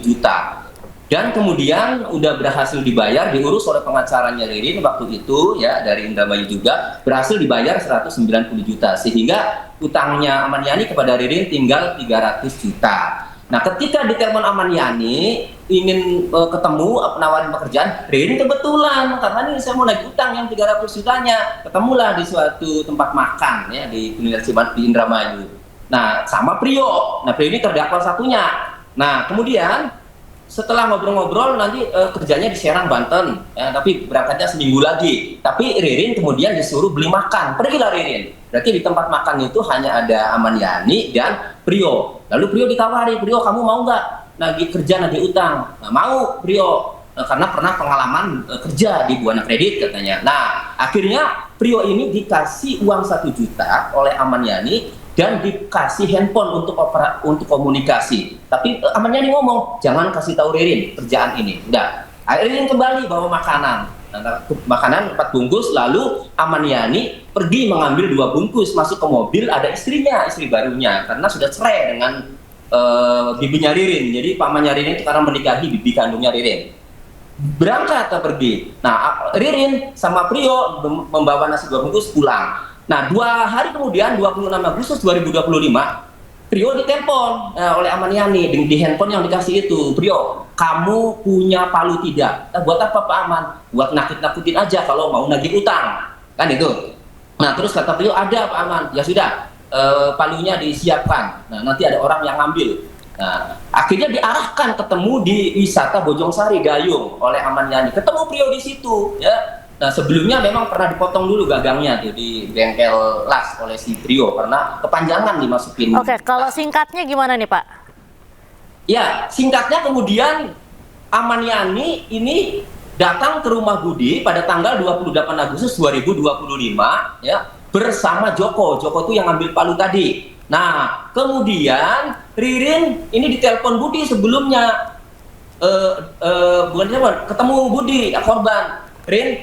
juta. Dan kemudian udah berhasil dibayar, diurus oleh pengacaranya Ririn waktu itu ya dari Indramayu juga berhasil dibayar 190 juta sehingga utangnya Aman Yani kepada Ririn tinggal 300 juta. Nah, ketika ditelepon Aman Yani ingin ketemu penawaran pekerjaan, Ririn kebetulan karena ini saya mau nagih utang yang 300 jutanya, ketemulah di suatu tempat makan ya di Universitas di Indramayu. Nah, sama Prio. Nah, Prio ini terdakwa satunya. Nah, kemudian setelah ngobrol-ngobrol nanti kerjanya di Serang, Banten ya, tapi berangkatnya seminggu lagi. Tapi Ririn kemudian disuruh beli makan, pergilah Ririn. Berarti di tempat makan itu hanya ada Aman Yani dan Prio. Lalu Prio ditawari, Prio kamu mau nggak kerja nagih utang? Nah, mau Prio, karena pernah pengalaman kerja di Buana Kredit katanya. Nah, akhirnya Prio ini dikasih uang 1 juta oleh Aman Yani dan dikasih handphone untuk komunikasi. Tapi Aman Yani ngomong, jangan kasih tahu Ririn kerjaan ini. Udah, Ririn kembali bawa makanan. Makanan 4 bungkus, lalu Aman Yani pergi mengambil 2 bungkus, masuk ke mobil, ada istrinya, istri barunya, karena sudah cerai dengan bibinya Ririn. Jadi pamannya Ririn itu karena menikahi bibi kandungnya Ririn. Berangkat pergi. Nah, Ririn sama Prio membawa nasi 2 bungkus pulang. Nah, 2 hari kemudian, 26 Agustus 2025, Prio ditelepon oleh Aman Yani di handphone yang dikasih itu. Prio, kamu punya palu tidak? Buat apa Pak Aman? Buat nakut-nakutin aja kalau mau nagih utang. Kan itu. Nah, terus kata Prio, ada Pak Aman. Ya sudah, palunya disiapkan. Nah, nanti ada orang yang ngambil. Nah, akhirnya diarahkan ketemu di wisata Bojongsari Gayung oleh Aman Yani. Ketemu Prio di situ, ya. Nah, sebelumnya memang pernah dipotong dulu gagangnya tuh di bengkel las oleh si Prio karena kepanjangan dimasukin. Oke, kalau singkatnya gimana nih Pak? Ya, singkatnya kemudian Aman Yani ini datang ke rumah Budi pada tanggal 28 Agustus 2025 ya bersama Joko. Joko itu yang ambil palu tadi. Nah, kemudian Ririn ini ditelepon Budi sebelumnya ketemu Budi korban. Rin,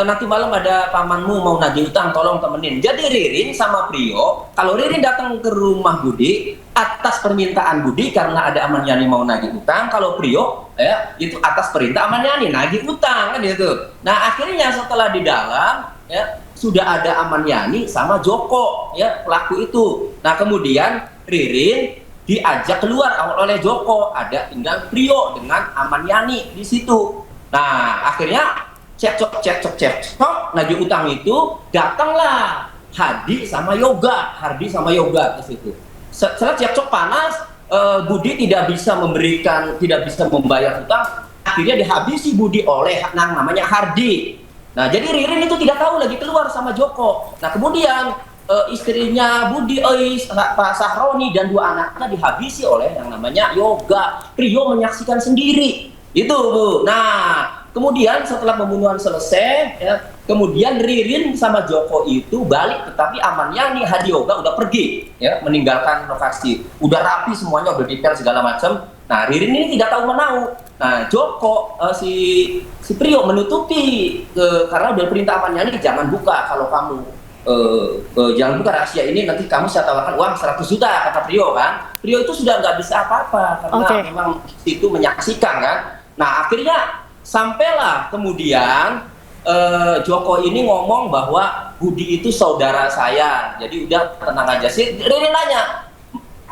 nanti malam ada pamanmu mau nagih utang, tolong temenin. Jadi Ririn sama Prio, kalau Ririn datang ke rumah Budi atas permintaan Budi karena ada Aman Yani mau nagih utang, kalau Prio ya itu atas perintah Aman Yani nagih utang kan gitu. Nah, akhirnya setelah di dalam ya sudah ada Aman Yani sama Joko ya pelaku itu. Nah, kemudian Ririn diajak keluar oleh Joko, ada tinggal Prio dengan Aman Yani di situ. Nah, akhirnya cekcok nagih utang itu datanglah Hardi sama Yoga ke situ. Setelah cekcok panas, Budi tidak bisa membayar utang, akhirnya dihabisi Budi oleh namanya Hardi. Nah, jadi Ririn itu tidak tahu lagi keluar sama Joko. Nah, kemudian istrinya Budi Ois, Pak Sahroni dan 2 anaknya dihabisi oleh yang namanya Yoga. Prio menyaksikan sendiri. Itu Bu. Nah, kemudian setelah pembunuhan selesai, ya, kemudian Ririn sama Joko itu balik, tetapi Ahmad Yani, Hadi Yoga udah pergi, ya, meninggalkan lokasi. Udah rapi semuanya, udah detail segala macam. Nah, Ririn ini tidak tahu menau. Nah, Joko si Prio menutupi karena udah perintah Ahmad Yani, jangan buka kalau kamu jangan buka rahasia ini, nanti kamu saya tawarkan uang 100 juta, kata Prio kan. Prio itu sudah nggak bisa apa-apa karena memang itu menyaksikan kan. Nah, akhirnya sampailah kemudian Joko ini ngomong bahwa Budi itu saudara saya, jadi udah tenang aja. Si Ririn nanya,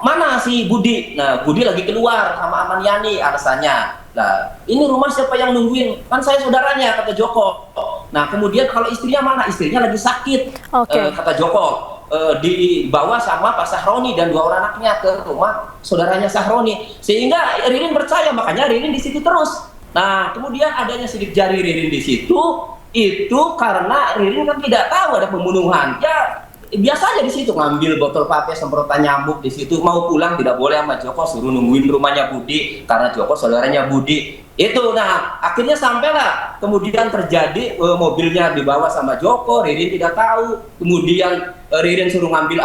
mana si Budi? Nah, Budi lagi keluar sama Ahmad Yani alasannya. Nah, ini rumah siapa yang nungguin? Kan saya saudaranya, kata Joko. Nah, kemudian kalau istrinya mana? Istrinya lagi sakit, kata Joko. Dibawa sama Pak Sahroni dan 2 orang anaknya ke rumah saudaranya Sahroni. Sehingga Ririn percaya, makanya Ririn di situ terus. Nah, kemudian adanya sidik jari Ririn di situ, itu karena Ririn kan tidak tahu ada pembunuhan. Ya, biasa aja di situ ngambil botol pape, semprotan nyamuk di situ. Mau pulang tidak boleh sama Joko, suruh nungguin rumahnya Budi karena Joko saudaranya Budi. Itu, nah akhirnya sampailah kemudian terjadi mobilnya dibawa sama Joko, Ririn tidak tahu. Kemudian Ririn suruh ngambil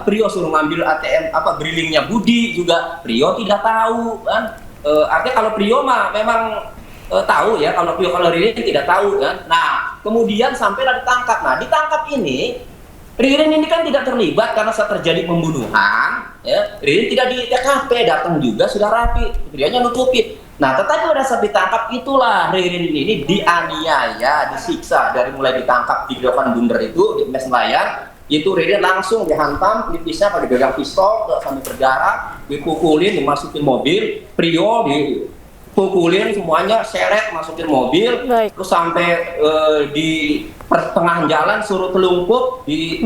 Prio suruh ngambil ATM brilingnya Budi juga, Prio tidak tahu kan. Artinya kalau Prio mah memang tahu ya, kalau Ririn tidak tahu kan. Nah, kemudian sampailah ditangkap. Nah, ditangkap ini Ririn ini kan tidak terlibat karena saat terjadi pembunuhan, ya. Ririn tidak di TKP, datang juga sudah rapi, Prionya nutupi. Nah, tetapi pada saat ditangkap itulah Ririn ini dianiaya, disiksa dari mulai ditangkap di Gedokan Bunder itu di Mes Nelayan. Itu Ririn langsung dihantam, pelipisnya pada pegang pistol sampai berdarah, dipukulin, dimasukin mobil, Prio dipukulin semuanya, seret masukin mobil, terus sampai di pertengahan jalan suruh telungkup di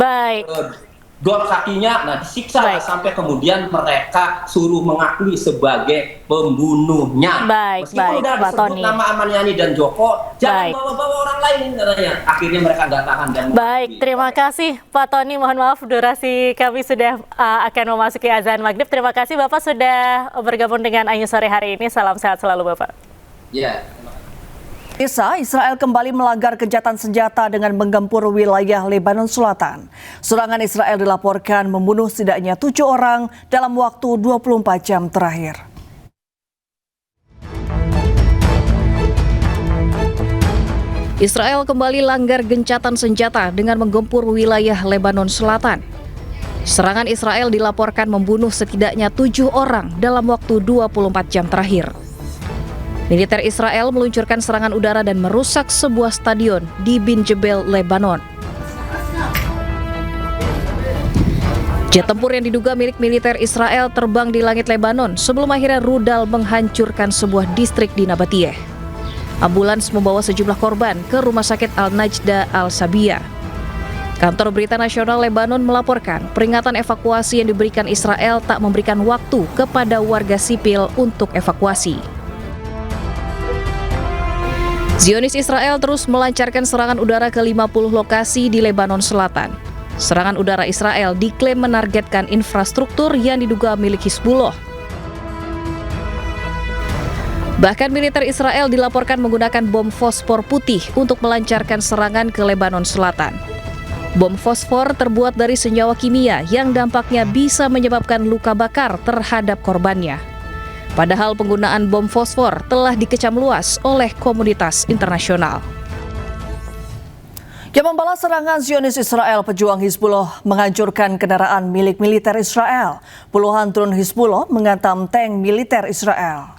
dor kakinya, nah disiksa sampai kemudian mereka suruh mengakui sebagai pembunuhnya. Meskipun udah disebut nama Ahmad Yani dan Joko, jangan bawa-bawa orang lain katanya. Akhirnya mereka nggak tahan dan terima kasih Pak Tony. Mohon maaf durasi kami sudah akan memasuki azan maghrib. Terima kasih Bapak sudah bergabung dengan Ayu sore hari ini. Salam sehat selalu Bapak. Ya. Israel kembali melanggar gencatan senjata dengan menggempur wilayah Lebanon Selatan. Serangan Israel dilaporkan membunuh setidaknya 7 orang dalam waktu 24 jam terakhir. Israel kembali langgar gencatan senjata dengan menggempur wilayah Lebanon Selatan. Serangan Israel dilaporkan membunuh setidaknya 7 orang dalam waktu 24 jam terakhir. Militer Israel meluncurkan serangan udara dan merusak sebuah stadion di Bin Jebel, Lebanon. Jet tempur yang diduga milik militer Israel terbang di langit Lebanon sebelum akhirnya rudal menghancurkan sebuah distrik di Nabatiyeh. Ambulans membawa sejumlah korban ke Rumah Sakit Al-Najda Al-Sabiyah. Kantor Berita Nasional Lebanon melaporkan peringatan evakuasi yang diberikan Israel tak memberikan waktu kepada warga sipil untuk evakuasi. Zionis Israel terus melancarkan serangan udara ke 50 lokasi di Lebanon Selatan. Serangan udara Israel diklaim menargetkan infrastruktur yang diduga milik Hizbullah. Bahkan militer Israel dilaporkan menggunakan bom fosfor putih untuk melancarkan serangan ke Lebanon Selatan. Bom fosfor terbuat dari senyawa kimia yang dampaknya bisa menyebabkan luka bakar terhadap korbannya. Padahal penggunaan bom fosfor telah dikecam luas oleh komunitas internasional. Yang membalas serangan Zionis Israel, pejuang Hizbullah menghancurkan kendaraan milik militer Israel. Puluhan drone Hizbullah menghantam tank militer Israel.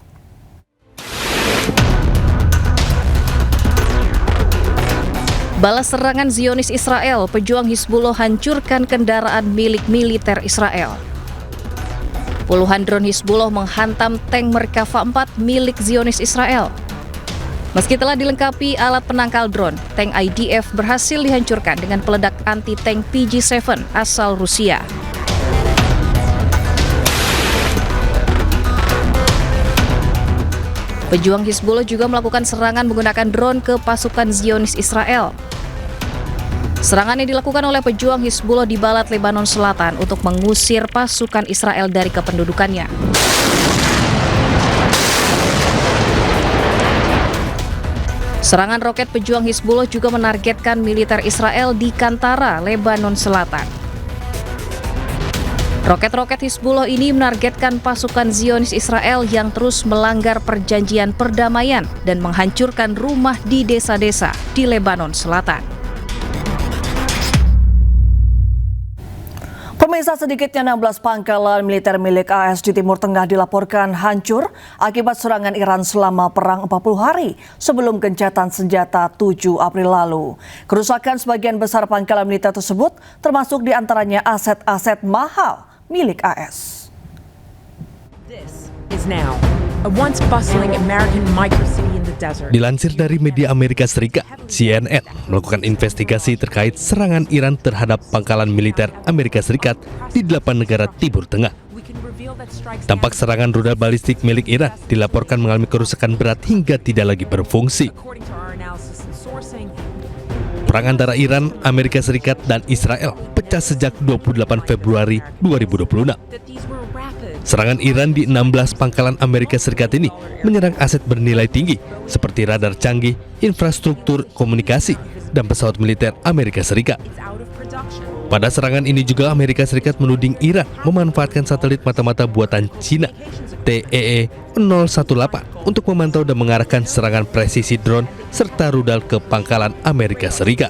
Balas serangan Zionis Israel, pejuang Hizbullah hancurkan kendaraan milik militer Israel. Puluhan drone Hizbullah menghantam tank Merkava 4 milik Zionis Israel. Meski telah dilengkapi alat penangkal drone, tank IDF berhasil dihancurkan dengan peledak anti-tank PG-7 asal Rusia. Pejuang Hizbullah juga melakukan serangan menggunakan drone ke pasukan Zionis Israel. Serangan yang dilakukan oleh pejuang Hizbullah di Balat, Lebanon Selatan untuk mengusir pasukan Israel dari kependudukannya. Serangan roket pejuang Hizbullah juga menargetkan militer Israel di Kantara, Lebanon Selatan. Roket-roket Hizbullah ini menargetkan pasukan Zionis Israel yang terus melanggar perjanjian perdamaian dan menghancurkan rumah di desa-desa di Lebanon Selatan. Pemirsa, sedikitnya 16 pangkalan militer milik AS di Timur Tengah dilaporkan hancur akibat serangan Iran selama perang 40 hari sebelum gencatan senjata 7 April lalu. Kerusakan sebagian besar pangkalan militer tersebut termasuk diantaranya aset-aset mahal milik AS. This is now a once bustling American microcity in the desert. Dilansir dari media Amerika Serikat, CNN melakukan investigasi terkait serangan Iran terhadap pangkalan militer Amerika Serikat di 8 negara Timur Tengah. Tampak serangan rudal balistik milik Iran dilaporkan mengalami kerusakan berat hingga tidak lagi berfungsi. Perang antara Iran, Amerika Serikat, dan Israel pecah sejak 28 Februari 2026. Serangan Iran di 16 pangkalan Amerika Serikat ini menyerang aset bernilai tinggi seperti radar canggih, infrastruktur komunikasi, dan pesawat militer Amerika Serikat. Pada serangan ini juga Amerika Serikat menuding Iran memanfaatkan satelit mata-mata buatan Cina TEE-018 untuk memantau dan mengarahkan serangan presisi drone serta rudal ke pangkalan Amerika Serikat.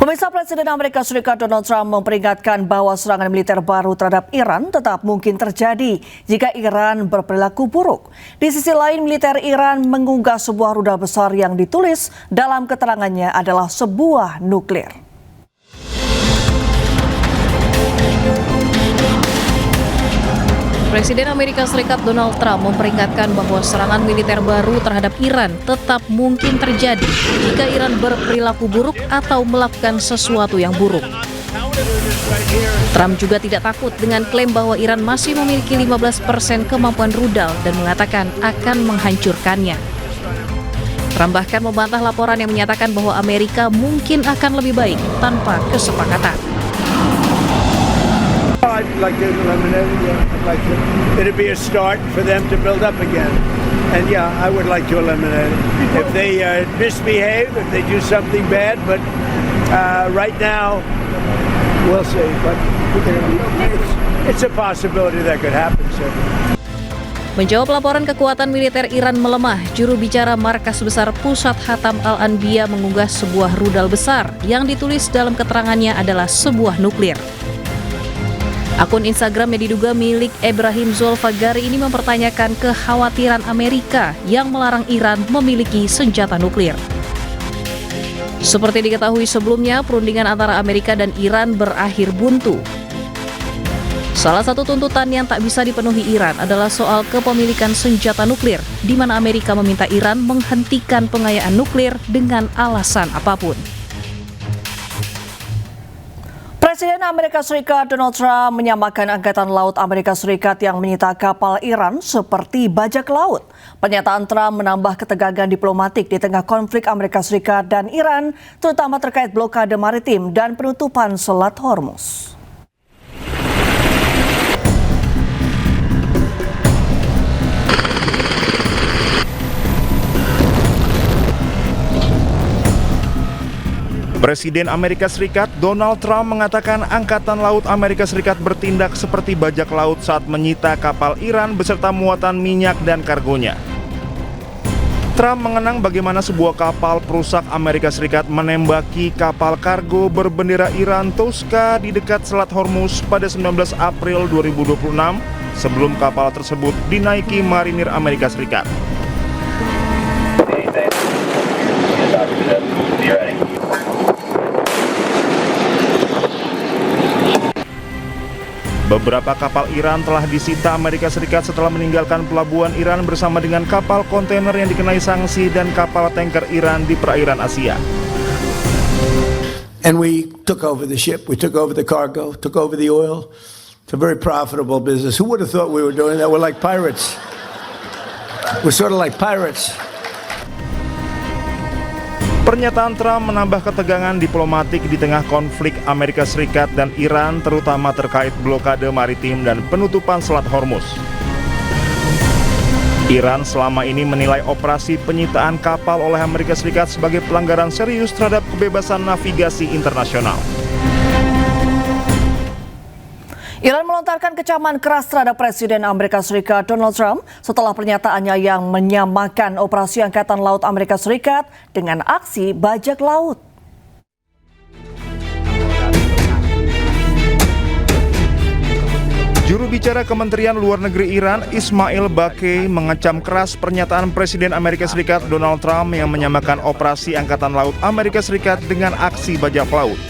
Pemirsa, Presiden Amerika Serikat Donald Trump memperingatkan bahwa serangan militer baru terhadap Iran tetap mungkin terjadi jika Iran berperilaku buruk. Di sisi lain, militer Iran mengunggah sebuah rudal besar yang ditulis dalam keterangannya adalah sebuah nuklir. Presiden Amerika Serikat Donald Trump memperingatkan bahwa serangan militer baru terhadap Iran tetap mungkin terjadi jika Iran berperilaku buruk atau melakukan sesuatu yang buruk. Trump juga tidak takut dengan klaim bahwa Iran masih memiliki 15% kemampuan rudal dan mengatakan akan menghancurkannya. Trump bahkan membantah laporan yang menyatakan bahwa Amerika mungkin akan lebih baik tanpa kesepakatan. I'd like to eliminate it. Yeah, I'd like to. It'd be a start for them to build up again. And yeah, I would like to eliminate it. If they misbehave, if they do something bad, but right now, we'll see. But it's a possibility that could happen. So. Menjawab laporan kekuatan militer Iran melemah, juru bicara Markas Besar Pusat Hatam Al-Anbiya mengunggah sebuah rudal besar yang ditulis dalam keterangannya adalah sebuah nuklir. Akun Instagram yang diduga milik Ibrahim Zulfagari ini mempertanyakan kekhawatiran Amerika yang melarang Iran memiliki senjata nuklir. Seperti diketahui sebelumnya, perundingan antara Amerika dan Iran berakhir buntu. Salah satu tuntutan yang tak bisa dipenuhi Iran adalah soal kepemilikan senjata nuklir, di mana Amerika meminta Iran menghentikan pengayaan nuklir dengan alasan apapun. Presiden Amerika Serikat Donald Trump menyamakan Angkatan Laut Amerika Serikat yang menyita kapal Iran seperti bajak laut. Pernyataan Trump menambah ketegangan diplomatik di tengah konflik Amerika Serikat dan Iran, terutama terkait blokade maritim dan penutupan Selat Hormuz. Presiden Amerika Serikat Donald Trump mengatakan Angkatan Laut Amerika Serikat bertindak seperti bajak laut saat menyita kapal Iran beserta muatan minyak dan kargonya. Trump mengenang bagaimana sebuah kapal perusak Amerika Serikat menembaki kapal kargo berbendera Iran Tosca di dekat Selat Hormuz pada 19 April 2026 sebelum kapal tersebut dinaiki marinir Amerika Serikat. Beberapa kapal Iran telah disita Amerika Serikat setelah meninggalkan pelabuhan Iran bersama dengan kapal kontainer yang dikenai sanksi dan kapal tanker Iran di perairan Asia. And we took over the ship, we took over the cargo, took over the oil. It's a very profitable business. Who would have thought we were doing that? We're like pirates. We're sort of like pirates. Pernyataan Trump menambah ketegangan diplomatik di tengah konflik Amerika Serikat dan Iran, terutama terkait blokade maritim dan penutupan Selat Hormuz. Iran selama ini menilai operasi penyitaan kapal oleh Amerika Serikat sebagai pelanggaran serius terhadap kebebasan navigasi internasional. Iran melontarkan kecaman keras terhadap Presiden Amerika Serikat Donald Trump setelah pernyataannya yang menyamakan operasi Angkatan Laut Amerika Serikat dengan aksi bajak laut. Juru bicara Kementerian Luar Negeri Iran, Ismail Baqi, mengecam keras pernyataan Presiden Amerika Serikat Donald Trump yang menyamakan operasi Angkatan Laut Amerika Serikat dengan aksi bajak laut.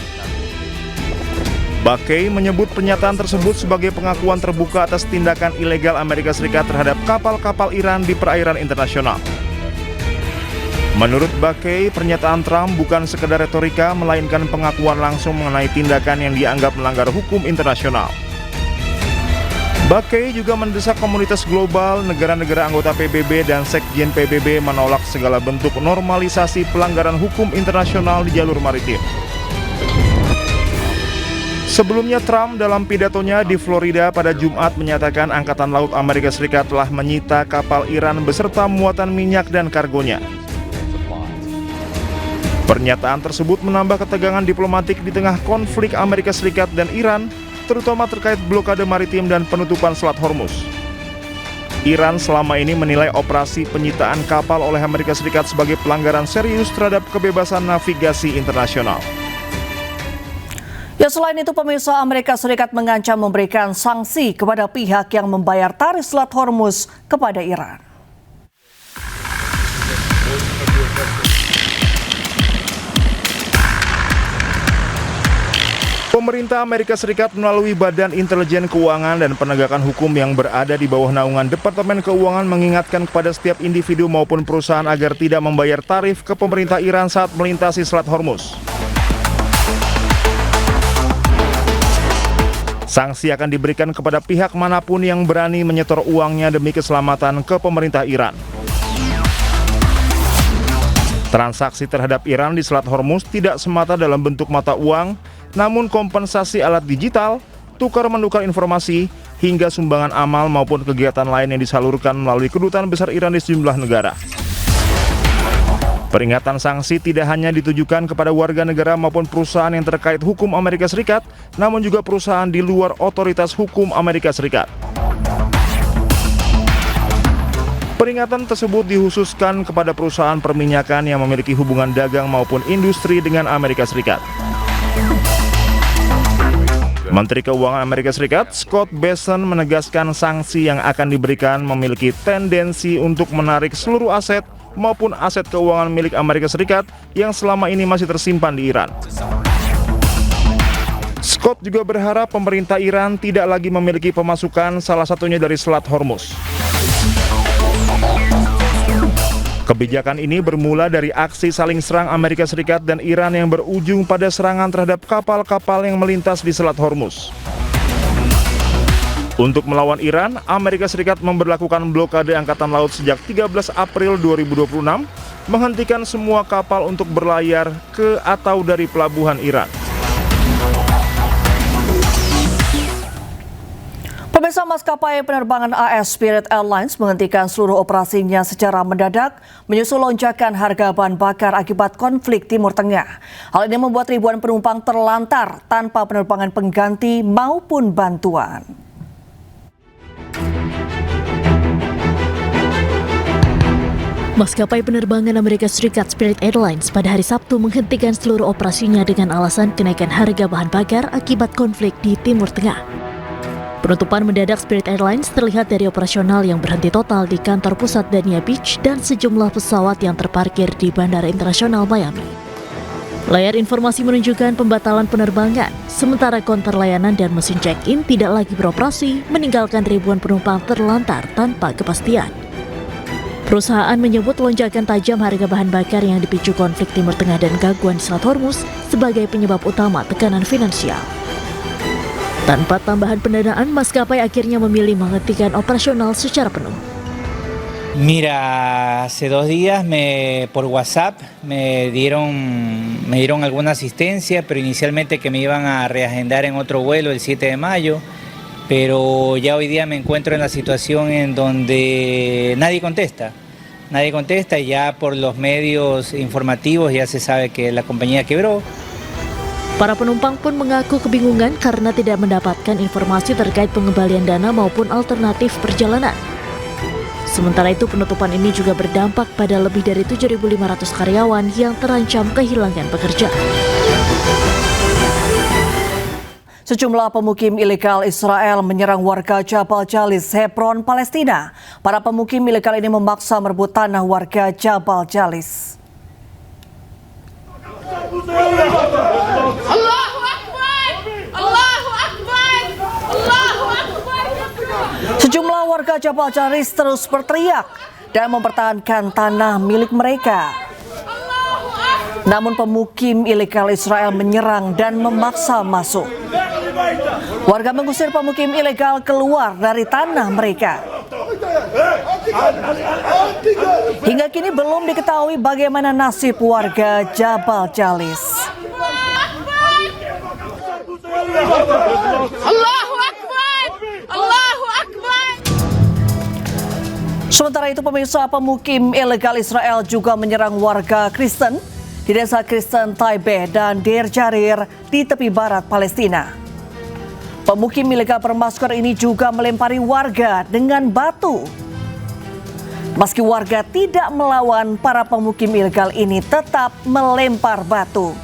Baqi menyebut pernyataan tersebut sebagai pengakuan terbuka atas tindakan ilegal Amerika Serikat terhadap kapal-kapal Iran di perairan internasional. Menurut Baqi, pernyataan Trump bukan sekedar retorika, melainkan pengakuan langsung mengenai tindakan yang dianggap melanggar hukum internasional. Baqi juga mendesak komunitas global, negara-negara anggota PBB dan Sekjen PBB menolak segala bentuk normalisasi pelanggaran hukum internasional di jalur maritim. Sebelumnya Trump dalam pidatonya di Florida pada Jumat menyatakan Angkatan Laut Amerika Serikat telah menyita kapal Iran beserta muatan minyak dan kargonya. Pernyataan tersebut menambah ketegangan diplomatik di tengah konflik Amerika Serikat dan Iran, terutama terkait blokade maritim dan penutupan Selat Hormuz. Iran selama ini menilai operasi penyitaan kapal oleh Amerika Serikat sebagai pelanggaran serius terhadap kebebasan navigasi internasional. Ya, selain itu pemirsa, Amerika Serikat mengancam memberikan sanksi kepada pihak yang membayar tarif Selat Hormuz kepada Iran. Pemerintah Amerika Serikat melalui Badan Intelijen Keuangan dan Penegakan Hukum yang berada di bawah naungan Departemen Keuangan mengingatkan kepada setiap individu maupun perusahaan agar tidak membayar tarif ke pemerintah Iran saat melintasi Selat Hormuz. Sanksi akan diberikan kepada pihak manapun yang berani menyetor uangnya demi keselamatan ke pemerintah Iran. Transaksi terhadap Iran di Selat Hormuz tidak semata dalam bentuk mata uang, namun kompensasi alat digital, tukar-menukar informasi, hingga sumbangan amal maupun kegiatan lain yang disalurkan melalui kedutaan besar Iran di sejumlah negara. Peringatan sanksi tidak hanya ditujukan kepada warga negara maupun perusahaan yang terkait hukum Amerika Serikat, namun juga perusahaan di luar otoritas hukum Amerika Serikat. Peringatan tersebut dikhususkan kepada perusahaan perminyakan yang memiliki hubungan dagang maupun industri dengan Amerika Serikat. Menteri Keuangan Amerika Serikat, Scott Bessent, menegaskan sanksi yang akan diberikan memiliki tendensi untuk menarik seluruh aset maupun aset keuangan milik Amerika Serikat yang selama ini masih tersimpan di Iran. Scott juga berharap pemerintah Iran tidak lagi memiliki pemasukan, salah satunya dari Selat Hormuz. Kebijakan ini bermula dari aksi saling serang Amerika Serikat dan Iran yang berujung pada serangan terhadap kapal-kapal yang melintas di Selat Hormuz. Untuk melawan Iran, Amerika Serikat memberlakukan blokade Angkatan Laut sejak 13 April 2026, menghentikan semua kapal untuk berlayar ke atau dari pelabuhan Iran. Pemirsa, maskapai penerbangan AS Spirit Airlines menghentikan seluruh operasinya secara mendadak menyusul lonjakan harga bahan bakar akibat konflik Timur Tengah. Hal ini membuat ribuan penumpang terlantar tanpa penerbangan pengganti maupun bantuan. Maskapai penerbangan Amerika Serikat Spirit Airlines pada hari Sabtu menghentikan seluruh operasinya dengan alasan kenaikan harga bahan bakar akibat konflik di Timur Tengah. Penutupan mendadak Spirit Airlines terlihat dari operasional yang berhenti total di kantor pusat Dania Beach dan sejumlah pesawat yang terparkir di Bandara Internasional Miami. Layar informasi menunjukkan pembatalan penerbangan, sementara konter layanan dan mesin check-in tidak lagi beroperasi, meninggalkan ribuan penumpang terlantar tanpa kepastian. Perusahaan menyebut lonjakan tajam harga bahan bakar yang dipicu konflik Timur Tengah dan gangguan di Selat Hormuz sebagai penyebab utama tekanan finansial. Tanpa tambahan pendanaan, maskapai akhirnya memilih menghentikan operasional secara penuh. Mira, hace 2 días por WhatsApp me dieron alguna asistencia, pero inicialmente que me iban a reagendar en otro vuelo el 7 de mayo, pero ya hoy día me encuentro en la situación en donde nadie contesta y ya por los medios informativos ya se sabe que la compañía quebró. Para penumpang pun mengaku kebingungan karena tidak mendapatkan informasi terkait pengembalian dana maupun alternatif perjalanan. Sementara itu penutupan ini juga berdampak pada lebih dari 7.500 karyawan yang terancam kehilangan pekerjaan. Sejumlah pemukim ilegal Israel menyerang warga Jabal Jalis, Hebron, Palestina. Para pemukim ilegal ini memaksa merebut tanah warga Jabal Jalis. Allahu Akbar! Allahu Akbar! Allahu Akbar! Sejumlah warga Jabal Jalis terus berteriak dan mempertahankan tanah milik mereka. Namun pemukim ilegal Israel menyerang dan memaksa masuk. Warga mengusir pemukim ilegal keluar dari tanah mereka. Hingga kini belum diketahui bagaimana nasib warga Jabal Jalis. Allahu Akbar! Allahu Akbar! Sementara itu pemirsa, pemukim ilegal Israel juga menyerang warga Kristen di desa Kristen Taibeh dan Deir Jarir di tepi barat Palestina. Pemukim ilegal bermasker ini juga melempari warga dengan batu. Meski warga tidak melawan, para pemukim ilegal ini tetap melempar batu.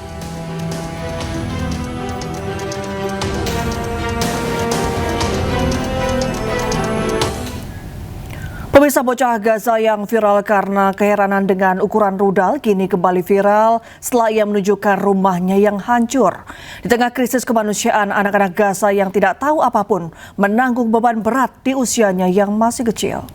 Pemirsa, bocah Gaza yang viral karena keheranan dengan ukuran rudal kini kembali viral setelah ia menunjukkan rumahnya yang hancur. Di tengah krisis kemanusiaan, anak-anak Gaza yang tidak tahu apapun menanggung beban berat di usianya yang masih kecil.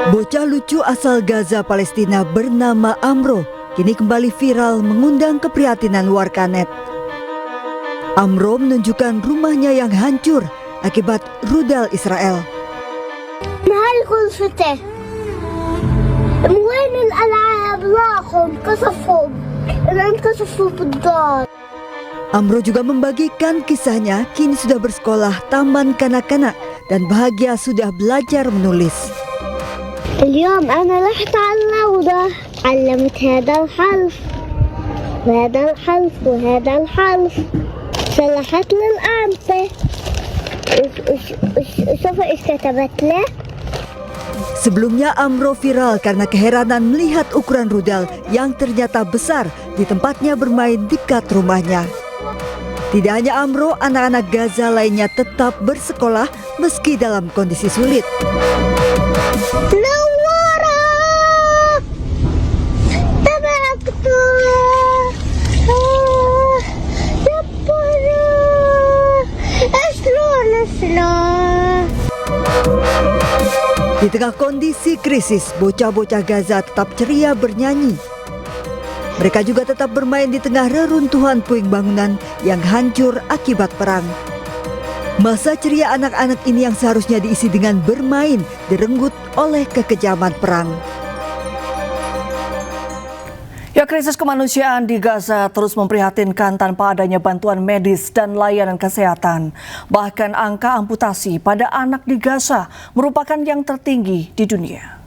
Bocah lucu asal Gaza, Palestina bernama Amro kini kembali viral mengundang keprihatinan warganet. Amro menunjukkan rumahnya yang hancur akibat rudal Israel. Amro juga membagikan kisahnya kini sudah bersekolah taman kanak-kanak dan bahagia sudah belajar menulis. اليوم أنا رحت على الروضة علمت هذا الحرف وهذا الحرف وهذا الحرف شرحت لي الأنطة شوفوا إيش كتبت له. Sebelumnya Amro viral karena keheranan melihat ukuran rudal yang ternyata besar di tempatnya bermain dekat rumahnya. Tidak hanya Amro, anak-anak Gaza lainnya tetap bersekolah meski dalam kondisi sulit. Di tengah kondisi krisis, bocah-bocah Gaza tetap ceria bernyanyi. Mereka juga tetap bermain di tengah reruntuhan puing bangunan yang hancur akibat perang. Masa ceria anak-anak ini yang seharusnya diisi dengan bermain direnggut oleh kekejaman perang. Ya, krisis kemanusiaan di Gaza terus memprihatinkan tanpa adanya bantuan medis dan layanan kesehatan. Bahkan angka amputasi pada anak di Gaza merupakan yang tertinggi di dunia.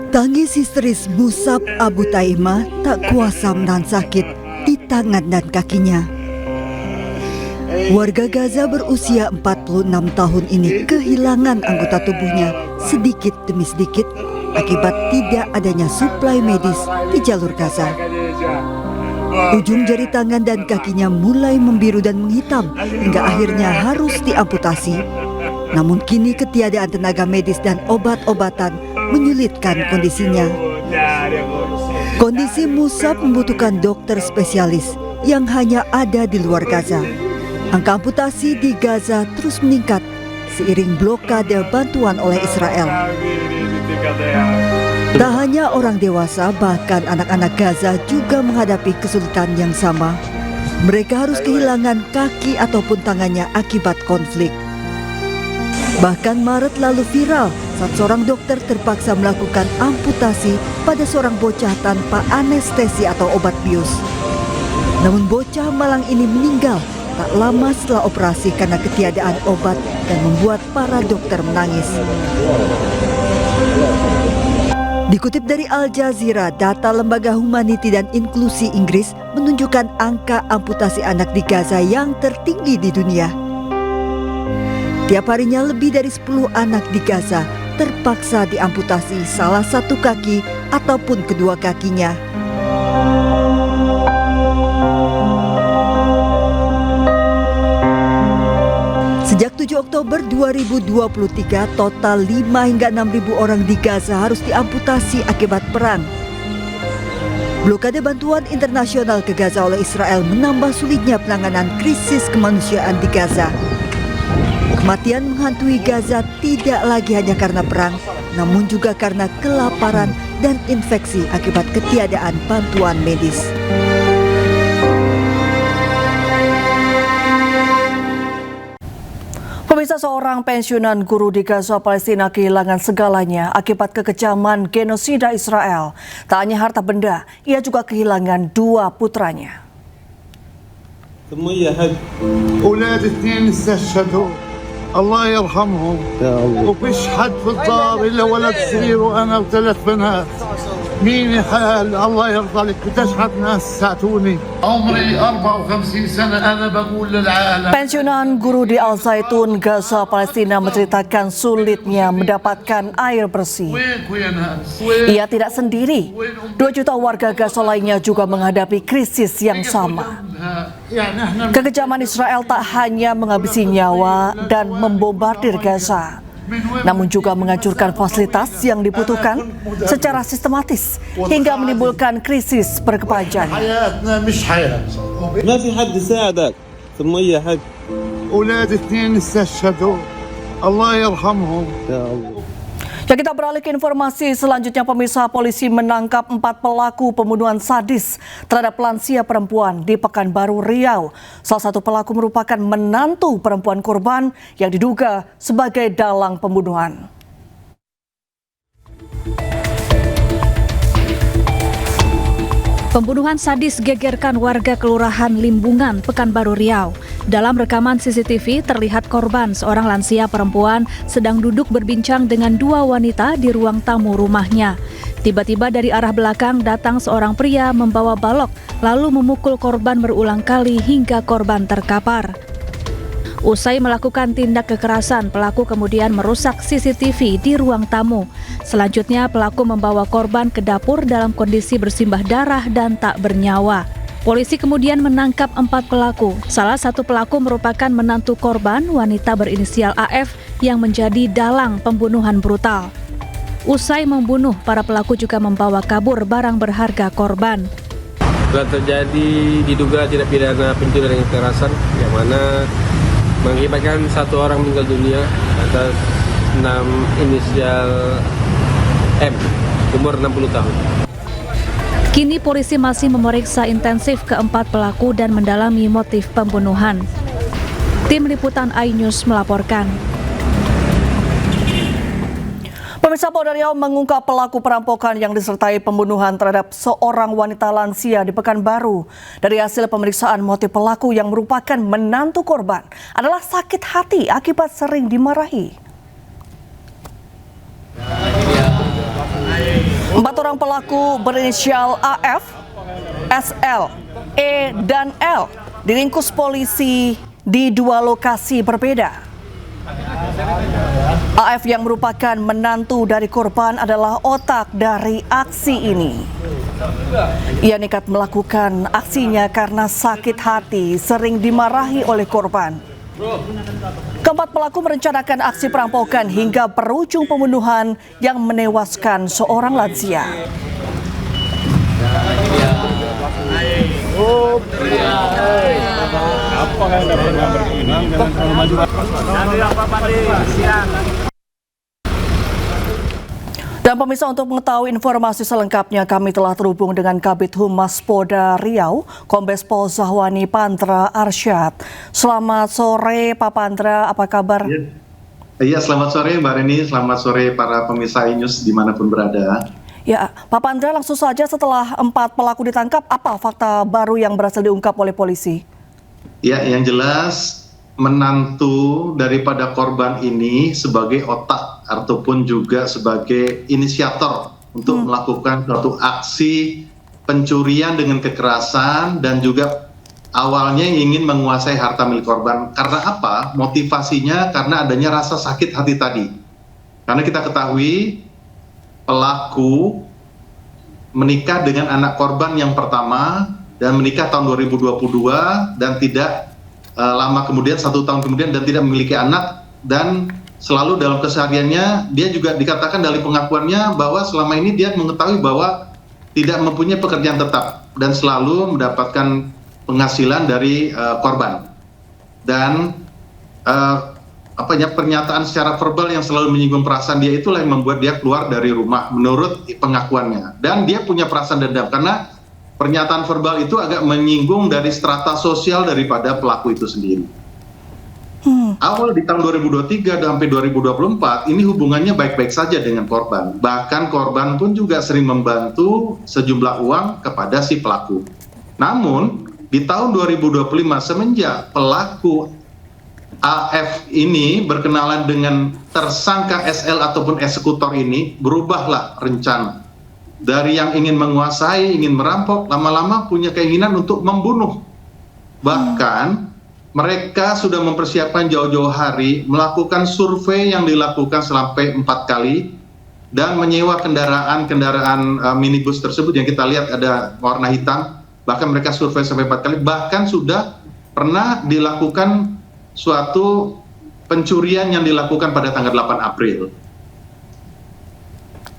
Tangis histeris Musab Abu Taimah tak kuasa menahan sakit di tangan dan kakinya. Warga Gaza berusia 46 tahun ini kehilangan anggota tubuhnya sedikit demi sedikit akibat tidak adanya suplai medis di jalur Gaza. Ujung jari tangan dan kakinya mulai membiru dan menghitam hingga akhirnya harus diamputasi. Namun kini ketiadaan tenaga medis dan obat-obatan menyulitkan kondisinya. Kondisi Musab membutuhkan dokter spesialis yang hanya ada di luar Gaza. Angka amputasi di Gaza terus meningkat seiring blokade bantuan oleh Israel. Tak hanya orang dewasa, bahkan anak-anak Gaza juga menghadapi kesulitan yang sama. Mereka harus kehilangan kaki ataupun tangannya akibat konflik. Bahkan Maret lalu viral saat seorang dokter terpaksa melakukan amputasi pada seorang bocah tanpa anestesi atau obat bius. Namun bocah malang ini meninggal tak lama setelah operasi karena ketiadaan obat dan membuat para dokter menangis. Dikutip dari Al Jazeera, data Lembaga Humaniti dan Inklusi Inggris menunjukkan angka amputasi anak di Gaza yang tertinggi di dunia. Tiap harinya lebih dari 10 anak di Gaza terpaksa diamputasi salah satu kaki ataupun kedua kakinya. Sejak 7 Oktober 2023, total 5 hingga 6.000 orang di Gaza harus diamputasi akibat perang. Blokade bantuan internasional ke Gaza oleh Israel menambah sulitnya penanganan krisis kemanusiaan di Gaza. Kematian menghantui Gaza tidak lagi hanya karena perang, namun juga karena kelaparan dan infeksi akibat ketiadaan bantuan medis. Pemirsa, seorang pensiunan guru di Gaza, Palestina kehilangan segalanya akibat kekejaman genosida Israel. Tak hanya harta benda, ia juga kehilangan 2 putranya. أولاد 2 استشهدوا الله يرحمهم وفيش حد في الدار إلا ولد صغير وأنا و3 بنات مين حال الله يرضى لك بديش حد ناس ساعدوني عمري 54 سنة أنا بقول للعالم. Pensiunan guru di Al Zaitun, Gaza, Palestina menceritakan sulitnya mendapatkan air bersih. Ia tidak sendiri. 2 juta warga Gaza lainnya juga menghadapi krisis yang sama. Kekejaman Israel tak hanya menghabisi nyawa dan membombardir Gaza, namun juga menghancurkan fasilitas yang dibutuhkan secara sistematis hingga menimbulkan krisis berkepanjangan. Ya, kita beralih ke informasi selanjutnya. Pemirsa, polisi menangkap 4 pelaku pembunuhan sadis terhadap lansia perempuan di Pekanbaru, Riau. Salah satu pelaku merupakan menantu perempuan korban yang diduga sebagai dalang pembunuhan. Pembunuhan sadis gegerkan warga Kelurahan Limbungan, Pekanbaru, Riau. Dalam rekaman CCTV terlihat korban, seorang lansia perempuan, sedang duduk berbincang dengan 2 wanita di ruang tamu rumahnya. Tiba-tiba dari arah belakang datang seorang pria membawa balok, lalu memukul korban berulang kali hingga korban terkapar. Usai melakukan tindak kekerasan, pelaku kemudian merusak CCTV di ruang tamu. Selanjutnya, pelaku membawa korban ke dapur dalam kondisi bersimbah darah dan tak bernyawa. Polisi kemudian menangkap 4 pelaku. Salah satu pelaku merupakan menantu korban, wanita berinisial AF, yang menjadi dalang pembunuhan brutal. Usai membunuh, para pelaku juga membawa kabur barang berharga korban. Telah terjadi diduga tindak pidana pencurian dengan kekerasan, yang mana mengakibatkan 1 orang meninggal dunia atas 6 inisial M, umur 60 tahun. Kini polisi masih memeriksa intensif ke-4 pelaku dan mendalami motif pembunuhan. Tim Liputan iNews melaporkan. Pemirsa, Polda Riau mengungkap pelaku perampokan yang disertai pembunuhan terhadap seorang wanita lansia di Pekanbaru. Dari hasil pemeriksaan, motif pelaku yang merupakan menantu korban adalah sakit hati akibat sering dimarahi. 4 orang pelaku berinisial AF, SL, E, dan L diringkus polisi di 2 lokasi berbeda. AF yang merupakan menantu dari korban adalah otak dari aksi ini. Ia nekat melakukan aksinya karena sakit hati sering dimarahi oleh korban. Keempat pelaku merencanakan aksi perampokan hingga berujung pembunuhan yang menewaskan seorang lansia. Dan pemirsa, untuk mengetahui informasi selengkapnya kami telah terhubung dengan Kabid Humas Polda Riau, Kombes Pol Zahwani Pandra Arsyad. Selamat sore Pak Pandra, apa kabar? Iya, selamat sore Mbak Reni, selamat sore para pemirsa iNews dimanapun berada. Ya, Pak Pandra, langsung saja setelah 4 pelaku ditangkap, apa fakta baru yang berhasil diungkap oleh polisi? Ya, yang jelas menantu daripada korban ini sebagai otak ataupun juga sebagai inisiator untuk melakukan suatu aksi pencurian dengan kekerasan dan juga awalnya ingin menguasai harta milik korban. Karena apa? Motivasinya karena adanya rasa sakit hati tadi. Karena kita ketahui pelaku menikah dengan anak korban yang pertama dan menikah tahun 2022 dan tidak lama kemudian, 1 tahun kemudian, dan tidak memiliki anak, dan selalu dalam kesehariannya dia juga dikatakan dari pengakuannya bahwa selama ini dia mengetahui bahwa tidak mempunyai pekerjaan tetap dan selalu mendapatkan penghasilan dari korban. Dan pernyataan secara verbal yang selalu menyinggung perasaan dia itulah yang membuat dia keluar dari rumah menurut pengakuannya. Dan dia punya perasaan dendam karena pernyataan verbal itu agak menyinggung dari strata sosial daripada pelaku itu sendiri. Awal di tahun 2023 sampai 2024 ini hubungannya baik-baik saja dengan korban. Bahkan korban pun juga sering membantu sejumlah uang kepada si pelaku. Namun di tahun 2025 semenjak pelaku AF ini berkenalan dengan tersangka SL ataupun eksekutor ini, berubahlah rencana. Dari yang ingin menguasai, ingin merampok, lama-lama punya keinginan untuk membunuh. Bahkan mereka sudah mempersiapkan jauh-jauh hari, melakukan survei yang dilakukan sampai 4 kali, dan menyewa kendaraan minibus tersebut yang kita lihat ada warna hitam. Bahkan mereka survei sampai 4 kali, bahkan sudah pernah dilakukan suatu pencurian yang dilakukan pada tanggal 8 April.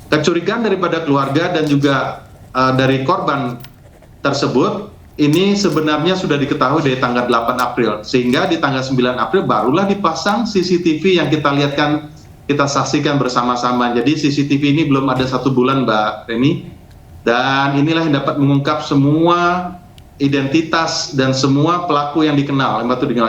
Kecurigaan daripada keluarga dan juga dari korban tersebut ini sebenarnya sudah diketahui dari tanggal 8 April, sehingga di tanggal 9 April barulah dipasang CCTV yang kita lihatkan, kita saksikan bersama-sama. Jadi CCTV ini belum ada 1 bulan Mbak Reni, dan inilah yang dapat mengungkap semua identitas dan semua pelaku yang dikenal.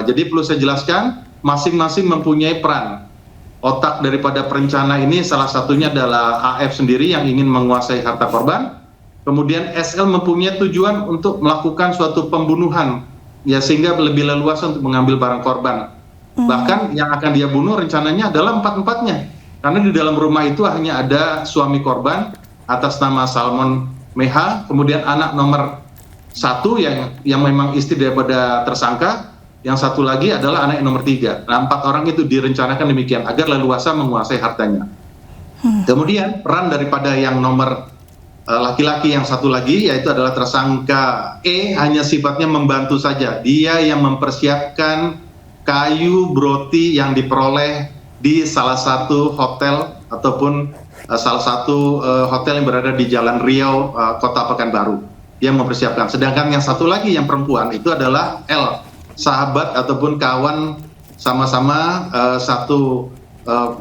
Jadi perlu saya jelaskan, masing-masing mempunyai peran. Otak daripada perencana ini salah satunya adalah AF sendiri yang ingin menguasai harta korban. Kemudian SL mempunyai tujuan untuk melakukan suatu pembunuhan, ya, sehingga lebih leluasa untuk mengambil barang korban. Bahkan yang akan dia bunuh rencananya adalah 4-empatnya. Karena di dalam rumah itu hanya ada suami korban atas nama Salmon Meha, kemudian anak nomor 1 yang memang istri daripada tersangka, yang satu lagi adalah anak yang nomor 3. Nah, 4 orang itu direncanakan demikian agar leluasa menguasai hartanya. Kemudian peran daripada yang nomor laki-laki yang satu lagi, yaitu adalah tersangka E, hanya sifatnya membantu saja. Dia yang mempersiapkan kayu broti yang diperoleh di salah satu hotel ataupun salah satu hotel yang berada di Jalan Riau, Kota Pekanbaru, yang mempersiapkan. Sedangkan yang satu lagi yang perempuan itu adalah L, sahabat ataupun kawan sama-sama satu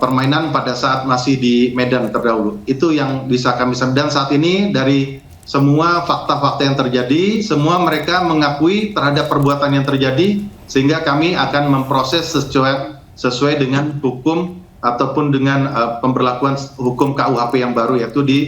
permainan pada saat masih di Medan terdahulu. Itu yang bisa kami sampaikan. Dan saat ini dari semua fakta-fakta yang terjadi, semua mereka mengakui terhadap perbuatan yang terjadi, sehingga kami akan memproses sesuai dengan hukum ataupun dengan pemberlakuan hukum KUHP yang baru, yaitu di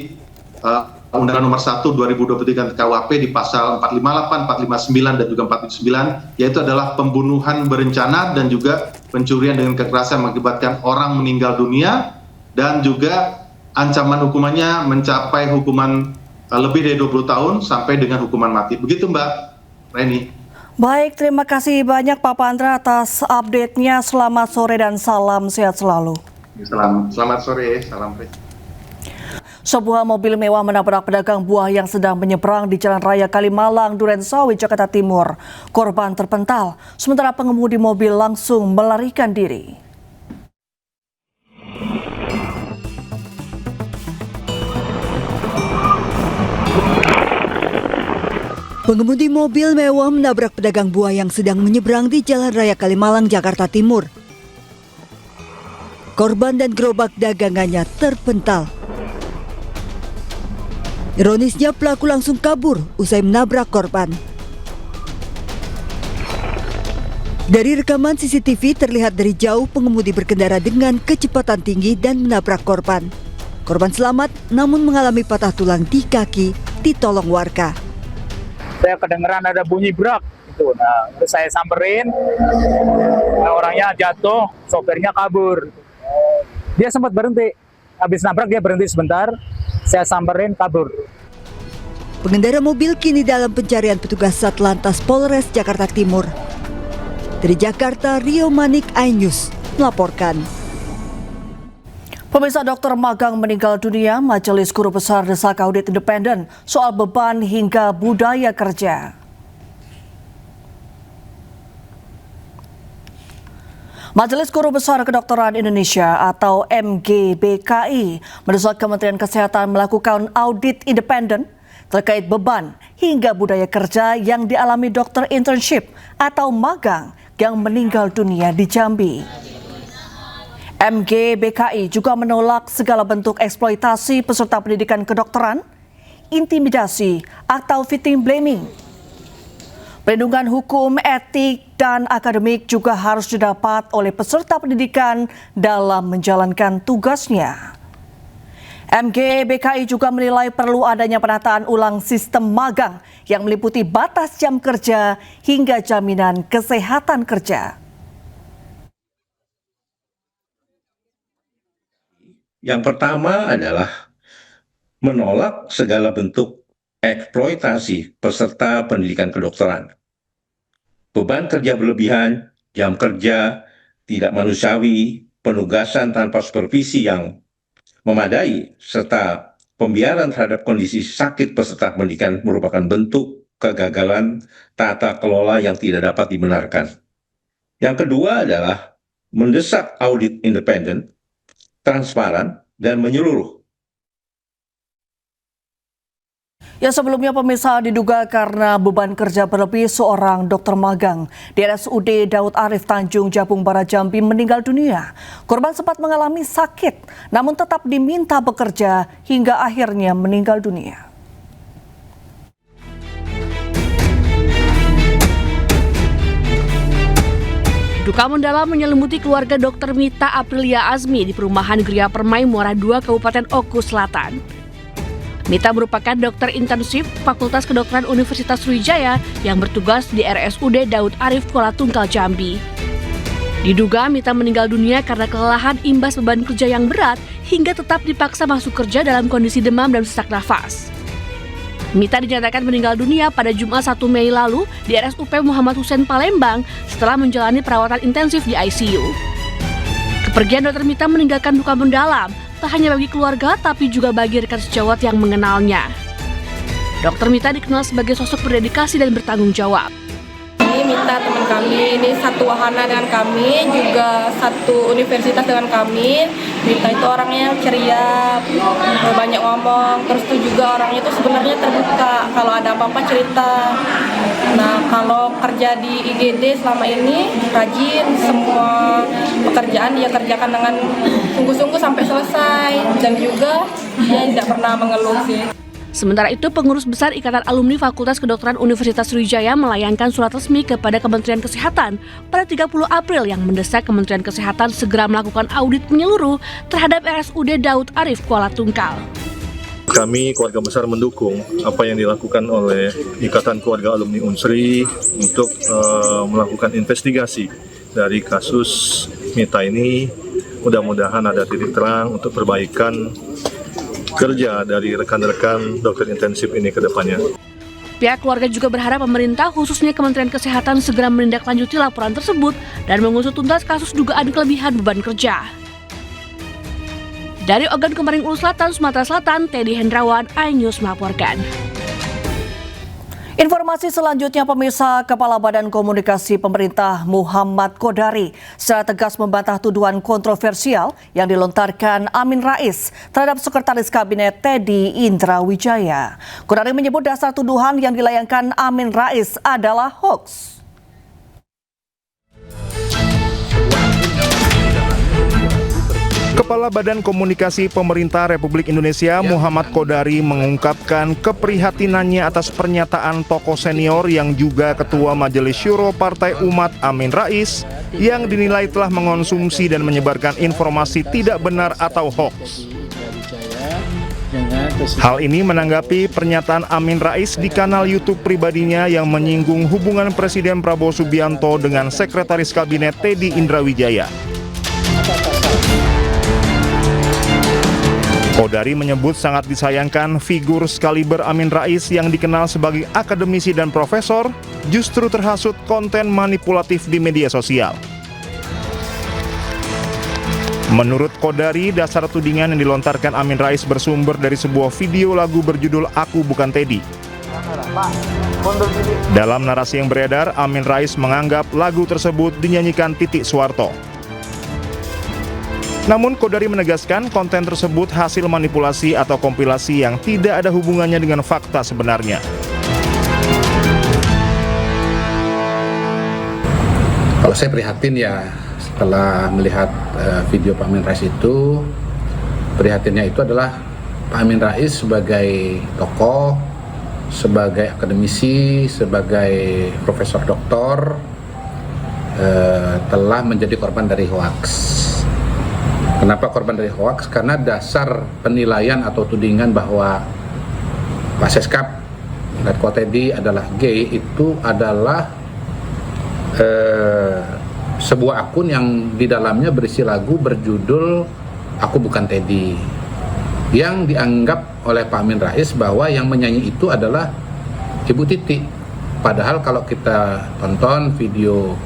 Undang-Undang Nomor 1 2023 KUHP di pasal 458, 459 dan juga 479, yaitu adalah pembunuhan berencana dan juga pencurian dengan kekerasan mengakibatkan orang meninggal dunia, dan juga ancaman hukumannya mencapai hukuman lebih dari 20 tahun sampai dengan hukuman mati. Begitu Mbak Reni. Baik, terima kasih banyak Pak Pandra atas update-nya. Selamat sore dan salam sehat selalu. Selamat sore, salam fresh. Sebuah mobil mewah menabrak pedagang buah yang sedang menyeberang di Jalan Raya Kalimalang, Durensawi, Jakarta Timur. Korban terpental, sementara pengemudi mobil langsung melarikan diri. Pengemudi mobil mewah menabrak pedagang buah yang sedang menyeberang di Jalan Raya Kalimalang, Jakarta Timur. Korban dan gerobak dagangannya terpental. Ironisnya pelaku langsung kabur usai menabrak korban. Dari rekaman CCTV terlihat dari jauh pengemudi berkendara dengan kecepatan tinggi dan menabrak korban. Korban selamat namun mengalami patah tulang di kaki, ditolong warga. Saya kedengeran ada bunyi brak gitu. Nah, terus saya samperin. Nah, orangnya jatuh, sopirnya kabur. Dia sempat berhenti. Habis nabrak dia berhenti sebentar. Saya samperin, kabur. Pengendara mobil kini dalam pencarian petugas Satlantas Polres Jakarta Timur. Dari Jakarta, Rio Manik, iNews melaporkan. Pemirsa, dokter magang meninggal dunia. Majelis Guru Besar desak audit independen soal beban hingga budaya kerja. Majelis Guru Besar Kedokteran Indonesia atau MGBKI mendesak Kementerian Kesehatan melakukan audit independen terkait beban hingga budaya kerja yang dialami dokter internship atau magang yang meninggal dunia di Jambi. MGBKI juga menolak segala bentuk eksploitasi peserta pendidikan kedokteran, intimidasi, atau victim blaming. Perlindungan hukum, etik, dan akademik juga harus didapat oleh peserta pendidikan dalam menjalankan tugasnya. MGBKI juga menilai perlu adanya penataan ulang sistem magang yang meliputi batas jam kerja hingga jaminan kesehatan kerja. Yang pertama adalah menolak segala bentuk eksploitasi peserta pendidikan kedokteran. Beban kerja berlebihan, jam kerja tidak manusiawi, penugasan tanpa supervisi yang memadai, serta pembiaran terhadap kondisi sakit peserta pendidikan merupakan bentuk kegagalan tata kelola yang tidak dapat dibenarkan. Yang kedua adalah mendesak audit independen, transparan, dan menyeluruh. Ya, sebelumnya pemirsa, diduga karena beban kerja berlebih, seorang dokter magang di RSUD Daud Arif Tanjung Jabung Barat Jambi meninggal dunia. Korban sempat mengalami sakit namun tetap diminta bekerja hingga akhirnya meninggal dunia. Duka mendalam menyelimuti keluarga Dr. Mita Aprilia Azmi di perumahan Gria Permai, Muara II, Kabupaten Oku Selatan. Mita merupakan dokter intensif Fakultas Kedokteran Universitas Sriwijaya yang bertugas di RSUD Daud Arif Kuala Tungkal Jambi. Diduga Mita meninggal dunia karena kelelahan imbas beban kerja yang berat hingga tetap dipaksa masuk kerja dalam kondisi demam dan sesak nafas. Mita dinyatakan meninggal dunia pada Jumat 1 Mei lalu di RSUP Muhammad Hussein Palembang setelah menjalani perawatan intensif di ICU. Kepergian Dr. Mita meninggalkan duka mendalam, tak hanya bagi keluarga tapi juga bagi rekan sejawat yang mengenalnya. Dr. Mita dikenal sebagai sosok berdedikasi dan bertanggung jawab. Mita teman kami, ini satu wahana dengan kami, juga satu universitas dengan kami. Mita itu orangnya ceria, banyak ngomong, terus itu juga orangnya itu sebenarnya terbuka, kalau ada apa-apa cerita. Nah, kalau kerja di IGD selama ini rajin, semua pekerjaan dia kerjakan dengan sungguh-sungguh sampai selesai, dan juga dia tidak pernah mengeluh sih. Sementara itu, Pengurus Besar Ikatan Alumni Fakultas Kedokteran Universitas Sriwijaya melayangkan surat resmi kepada Kementerian Kesehatan pada 30 April yang mendesak Kementerian Kesehatan segera melakukan audit menyeluruh terhadap RSUD Daud Arif Kuala Tungkal. Kami keluarga besar mendukung apa yang dilakukan oleh Ikatan Keluarga Alumni Unsri untuk melakukan investigasi dari kasus Mita ini. Mudah-mudahan ada titik terang untuk perbaikan kerja dari rekan-rekan dokter intensif ini ke depannya. Pihak keluarga juga berharap pemerintah, khususnya Kementerian Kesehatan, segera menindaklanjuti laporan tersebut dan mengusut tuntas kasus dugaan kelebihan beban kerja. Dari Ogan Komering Ulu Selatan, Sumatera Selatan, Teddy Hendrawan, iNews melaporkan. Informasi selanjutnya, pemirsa, Kepala Badan Komunikasi Pemerintah Muhammad Kodari secara tegas membantah tuduhan kontroversial yang dilontarkan Amin Rais terhadap Sekretaris Kabinet Teddy Indrawijaya. Kodari menyebut dasar tuduhan yang dilayangkan Amin Rais adalah hoax. Kepala Badan Komunikasi Pemerintah Republik Indonesia Muhammad Kodari mengungkapkan keprihatinannya atas pernyataan tokoh senior yang juga Ketua Majelis Syuro Partai Umat Amin Rais yang dinilai telah mengonsumsi dan menyebarkan informasi tidak benar atau hoax. Hal ini menanggapi pernyataan Amin Rais di kanal YouTube pribadinya yang menyinggung hubungan Presiden Prabowo Subianto dengan Sekretaris Kabinet Teddy Indrawijaya. Kodari menyebut sangat disayangkan figur skaliber Amin Rais yang dikenal sebagai akademisi dan profesor justru terhasut konten manipulatif di media sosial. Menurut Kodari, dasar tudingan yang dilontarkan Amin Rais bersumber dari sebuah video lagu berjudul Aku Bukan Teddy. Dalam narasi yang beredar, Amin Rais menganggap lagu tersebut dinyanyikan Titik Soeharto. Namun Kodari menegaskan konten tersebut hasil manipulasi atau kompilasi yang tidak ada hubungannya dengan fakta sebenarnya. Kalau saya prihatin ya setelah melihat video Pak Amin Rais itu, prihatinnya itu adalah Pak Amin Rais sebagai tokoh, sebagai akademisi, sebagai profesor doktor telah menjadi korban dari hoaks. Kenapa korban dari hoaks? Karena dasar penilaian atau tudingan bahwa Pak Seskap dan Ko Teddy adalah gay itu adalah sebuah akun yang di dalamnya berisi lagu berjudul Aku Bukan Teddy, yang dianggap oleh Pak Amin Rais bahwa yang menyanyi itu adalah Ibu Titi. Padahal kalau kita tonton video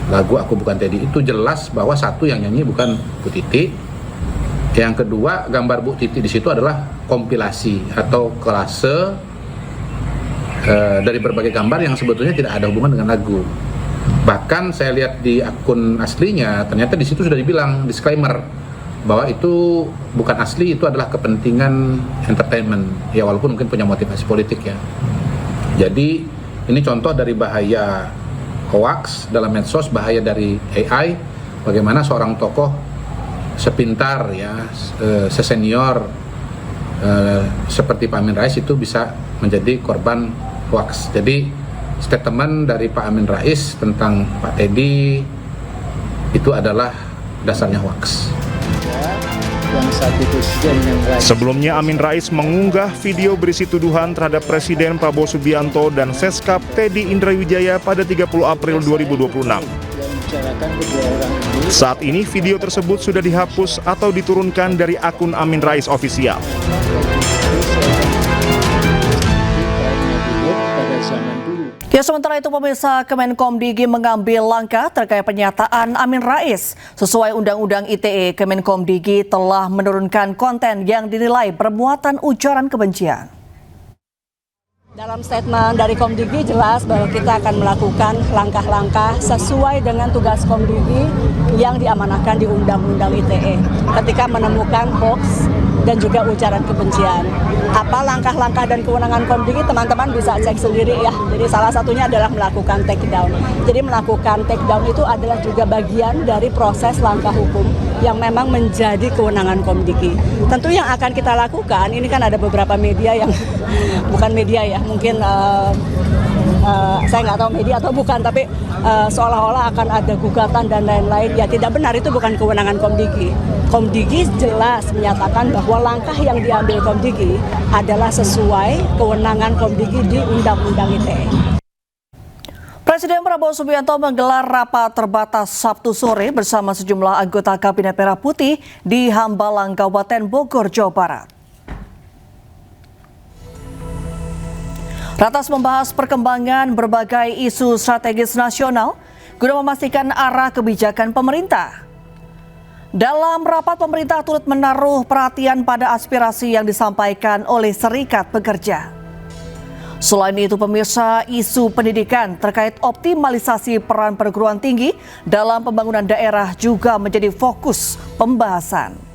lagu Aku Bukan Teddy itu jelas bahwa satu yang nyanyi bukan Bu Titi, yang kedua gambar Bu Titi di situ adalah kompilasi atau kolase dari berbagai gambar yang sebetulnya tidak ada hubungan dengan lagu. Bahkan saya lihat di akun aslinya ternyata di situ sudah dibilang disclaimer bahwa itu bukan asli, itu adalah kepentingan entertainment ya, walaupun mungkin punya motivasi politik ya. Jadi ini contoh dari bahaya hoax dalam medsos, bahaya dari AI, bagaimana seorang tokoh sepintar ya, sesenior seperti Pak Amin Rais itu bisa menjadi korban hoax. Jadi statement dari Pak Amin Rais tentang Pak Teddy itu adalah dasarnya hoax. Sebelumnya Amin Rais mengunggah video berisi tuduhan terhadap Presiden Prabowo Subianto dan Seskap Teddy Indrawijaya pada 30 April 2026. Saat ini video tersebut sudah dihapus atau diturunkan dari akun Amin Rais official. Ya, sementara itu pemirsa, Kemenkomdigi mengambil langkah terkait pernyataan Amin Rais. Sesuai Undang-Undang ITE, Kemenkomdigi telah menurunkan konten yang dinilai bermuatan ujaran kebencian. Dalam statement dari Komdigi jelas bahwa kita akan melakukan langkah-langkah sesuai dengan tugas Komdigi yang diamanahkan di Undang-Undang ITE ketika menemukan hoax dan juga ujaran kebencian. Apa langkah-langkah dan kewenangan Komdigi, teman-teman bisa cek sendiri ya. Jadi salah satunya adalah melakukan take down. Jadi melakukan take down itu adalah juga bagian dari proses langkah hukum yang memang menjadi kewenangan Komdigi. Tentu yang akan kita lakukan, ini kan ada beberapa media yang bukan media ya, mungkin saya nggak tahu media atau bukan, tapi seolah-olah akan ada gugatan dan lain-lain. Ya tidak benar, itu bukan kewenangan Komdigi. Komdigi jelas menyatakan bahwa langkah yang diambil Komdigi adalah sesuai kewenangan Komdigi di Undang-Undang ITE. Presiden Prabowo Subianto menggelar rapat terbatas Sabtu sore bersama sejumlah anggota Kabinet Merah Putih di Hambalang, Kabupaten Bogor, Jawa Barat. Ratas membahas perkembangan berbagai isu strategis nasional guna memastikan arah kebijakan pemerintah. Dalam rapat, pemerintah turut menaruh perhatian pada aspirasi yang disampaikan oleh Serikat Pekerja. Selain itu pemirsa, isu pendidikan terkait optimalisasi peran perguruan tinggi dalam pembangunan daerah juga menjadi fokus pembahasan.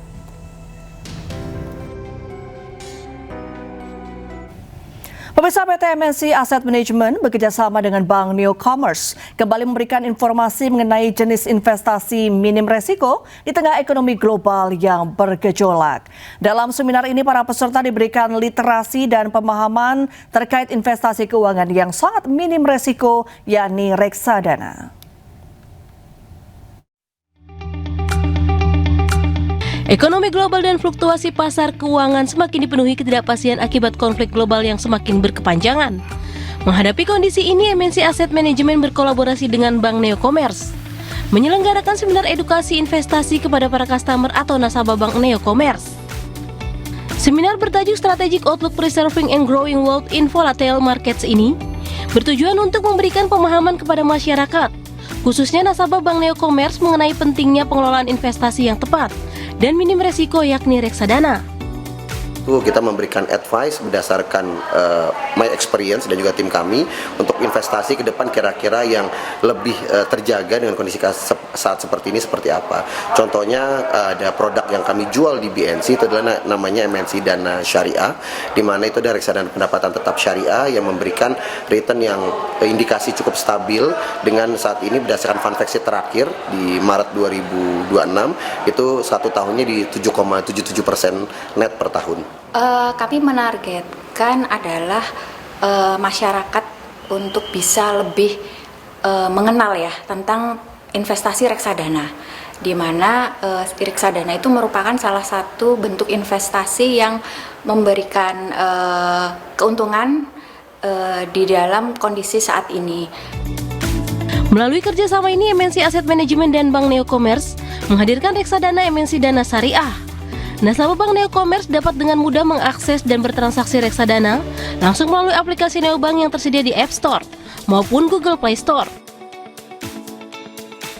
Pemirsa, PT MNC Asset Management bekerjasama dengan Bank Newcomers kembali memberikan informasi mengenai jenis investasi minim resiko di tengah ekonomi global yang bergejolak. Dalam seminar ini, para peserta diberikan literasi dan pemahaman terkait investasi keuangan yang sangat minim resiko, yakni reksadana. Ekonomi global dan fluktuasi pasar keuangan semakin dipenuhi ketidakpastian akibat konflik global yang semakin berkepanjangan. Menghadapi kondisi ini, MNC Asset Management berkolaborasi dengan Bank Newcomers menyelenggarakan seminar edukasi investasi kepada para customer atau nasabah Bank Newcomers. Seminar bertajuk Strategic Outlook Preserving and Growing Wealth in Volatile Markets ini bertujuan untuk memberikan pemahaman kepada masyarakat, khususnya nasabah Bank Newcomers mengenai pentingnya pengelolaan investasi yang tepat dan minim resiko, yakni reksadana. Kita memberikan advice berdasarkan my experience dan juga tim kami untuk investasi ke depan kira-kira yang lebih terjaga dengan kondisi saat seperti ini seperti apa. Contohnya ada produk yang kami jual di BNC, itu adalah namanya MNC Dana Syariah, di mana itu ada reksadana pendapatan tetap syariah yang memberikan return yang indikasi cukup stabil dengan saat ini berdasarkan fund fact terakhir di Maret 2026 itu satu tahunnya di 7,77% net per tahun. Kami menargetkan adalah masyarakat untuk bisa lebih mengenal ya tentang investasi reksadana, di mana reksadana itu merupakan salah satu bentuk investasi yang memberikan keuntungan di dalam kondisi saat ini. Melalui kerjasama ini, MNC Asset Management dan Bank Newcomers menghadirkan reksadana MNC Dana Syariah. Nasabah Bank Newcomers dapat dengan mudah mengakses dan bertransaksi reksadana langsung melalui aplikasi Neobank yang tersedia di App Store maupun Google Play Store.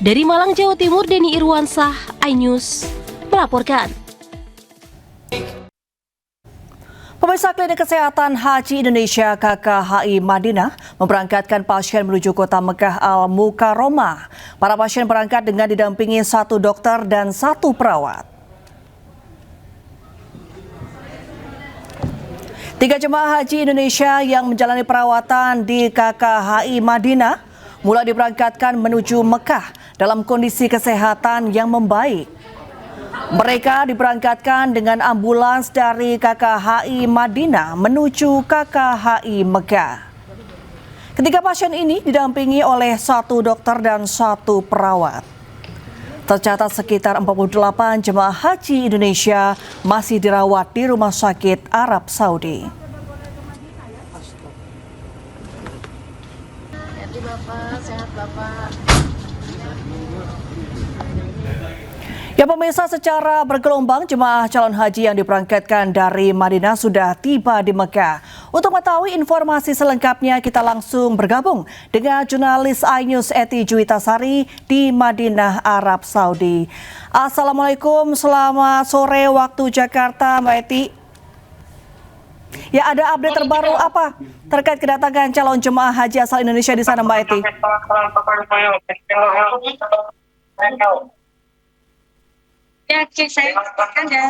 Dari Malang, Jawa Timur, Denny Irwansah, iNews melaporkan. Pemirsa, Klinik Kesehatan Haji Indonesia KKHI Madinah memberangkatkan pasien menuju kota Mekah Al-Mukarramah. Para pasien berangkat dengan didampingi 1 dokter dan 1 perawat. 3 jemaah haji Indonesia yang menjalani perawatan di KKHI Madinah mulai diberangkatkan menuju Mekah dalam kondisi kesehatan yang membaik. Mereka diberangkatkan dengan ambulans dari KKHI Madinah menuju KKHI Mekah. Ketiga pasien ini didampingi oleh 1 dokter dan 1 perawat. Tercatat sekitar 48 jemaah haji Indonesia masih dirawat di Rumah Sakit Arab Saudi. Sehat Bapak. Ya pemirsa, secara bergelombang jemaah calon haji yang diberangkatkan dari Madinah sudah tiba di Mekah. Untuk mengetahui informasi selengkapnya, kita langsung bergabung dengan jurnalis iNews Eti Juwitasari di Madinah, Arab Saudi. Assalamualaikum, selamat sore waktu Jakarta, Mbak Eti. Ya, ada update terbaru apa terkait kedatangan calon jemaah haji asal Indonesia di sana, Mbak Eti? Ya, saya melaporkan dari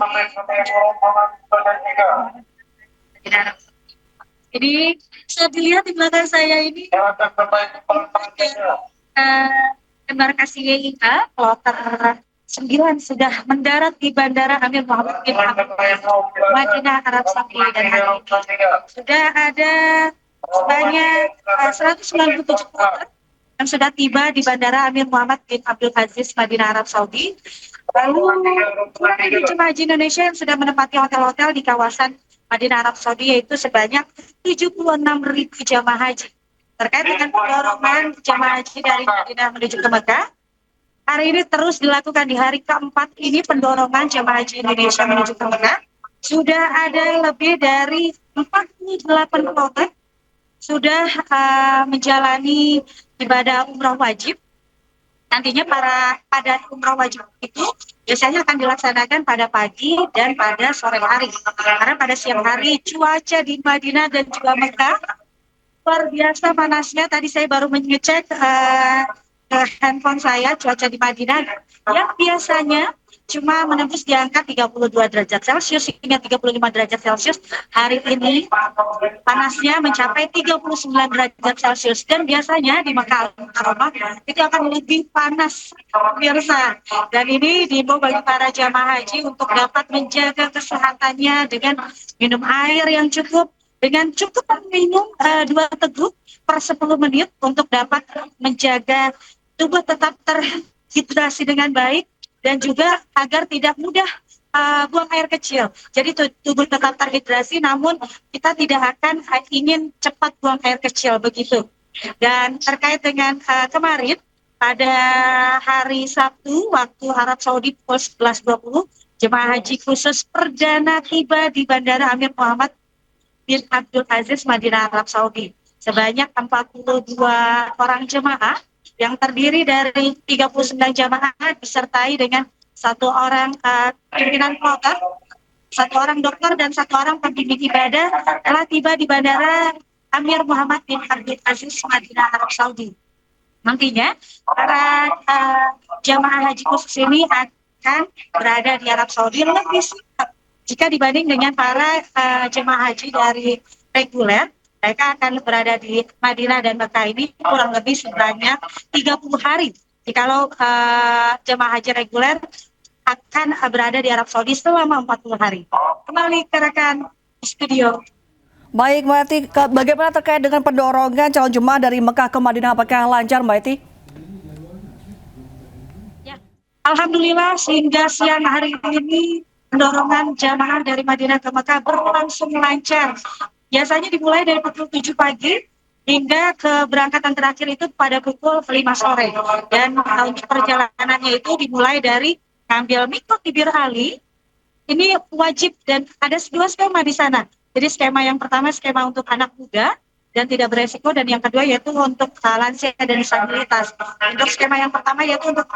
jadi bisa dilihat di belakang saya ini embarkasi YIA kloter 9 sudah mendarat di Bandara Amir Muhammad bin Madinah, Arab Saudi, dan hari ini sudah ada sebanyak 197 kloter yang sudah tiba di Bandara Amir Muhammad bin Abdul Aziz, Madinah, Arab Saudi. Lalu jemaah haji Indonesia yang sudah menempati hotel-hotel di kawasan Madinah, Arab Saudi, yaitu sebanyak 76.000 jemaah haji. Terkait dengan pendorongan jemaah haji dari Madinah menuju ke Mekah, hari ini terus dilakukan di hari keempat ini pendorongan jemaah haji Indonesia menuju ke Mekah. Sudah ada lebih dari 48 kloter sudah menjalani ibadah umroh wajib. Nantinya pada umroh wajib itu biasanya akan dilaksanakan pada pagi dan pada sore hari. Karena pada siang hari cuaca di Madinah dan juga Mekah luar biasa panasnya. Tadi saya baru mengecek handphone saya, cuaca di Madinah yang biasanya cuma menembus di angka 32 derajat Celcius hingga 35 derajat Celcius. Hari ini panasnya mencapai 39 derajat Celcius, dan biasanya di Makkah Al-Mukarramah itu akan lebih panas, pemirsa. Dan ini diimbau bagi para jamaah haji untuk dapat menjaga kesehatannya dengan minum air yang cukup, dengan cukup minum 2 teguk per 10 menit untuk dapat menjaga tubuh tetap terhidrasi dengan baik, dan juga agar tidak mudah buang air kecil. Jadi tubuh tetap terhidrasi, namun kita tidak akan ingin cepat buang air kecil begitu. Dan terkait dengan kemarin pada hari Sabtu waktu Arab Saudi pukul 11.20, jemaah haji khusus perdana tiba di Bandara Amir Muhammad bin Abdul Aziz, Madinah, Arab Saudi. Sebanyak 42 orang jemaah yang terdiri dari 39 jamaah disertai dengan 1 orang pimpinan kloter, 1 orang dokter, dan 1 orang pembimbing ibadah telah tiba di Bandara Amir Muhammad bin Abdul Aziz, Madinah, Arab Saudi. Nantinya para jamaah haji khusus ini akan berada di Arab Saudi lebih singkat jika dibanding dengan para jemaah haji dari reguler. Mereka akan berada di Madinah dan Mekah ini kurang lebih sebanyak 30 hari. Jikalau jemaah haji reguler akan berada di Arab Saudi selama 40 hari. Kembali ke rekan studio. Baik, Mbak Eti, bagaimana terkait dengan pendorongan calon jemaah dari Mekah ke Madinah? Apakah lancar, Mbak Eti? Ya, alhamdulillah sehingga siang hari ini pendorongan jamaah dari Madinah ke Mekah berlangsung lancar. Biasanya dimulai dari pukul 7 pagi hingga keberangkatan terakhir itu pada pukul 5 sore. Dan untuk perjalanannya itu dimulai dari ngambil mikot di Bir Ali. Ini wajib, dan ada 2 skema di sana. Jadi skema yang pertama skema untuk anak muda dan tidak beresiko, dan yang kedua yaitu untuk lansia dan disabilitas. Untuk skema yang pertama yaitu untuk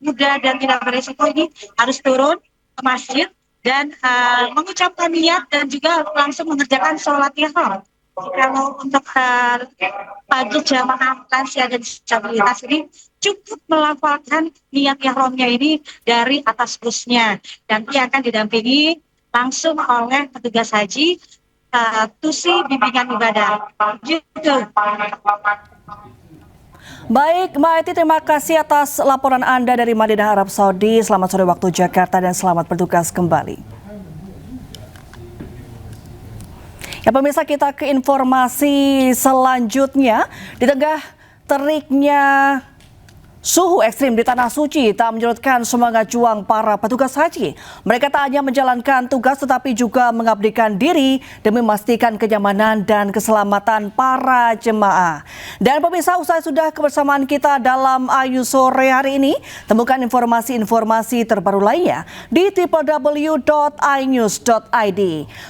muda dan tidak beresiko, ini harus turun ke masjid dan mengucapkan niat dan juga langsung mengerjakan sholat ihram. Kalau untuk bagi jamaah lansia dan disabilitas ini cukup melafalkan niat ihramnya ini dari atas busnya, dan ia akan didampingi langsung oleh petugas haji tusi bimbingan ibadah. Gitu. Baik, Mbak Eti, terima kasih atas laporan Anda dari Madinah, Arab Saudi. Selamat sore waktu Jakarta dan selamat bertugas kembali. Ya pemirsa, kita ke informasi selanjutnya. Di tengah teriknya suhu ekstrim di Tanah Suci tak menyurutkan semangat juang para petugas haji. Mereka tak hanya menjalankan tugas tetapi juga mengabdikan diri demi memastikan kenyamanan dan keselamatan para jemaah. Dan pemirsa, usai sudah kebersamaan kita dalam Ayu Sore hari ini, temukan informasi-informasi terbaru lainnya di www.inews.id.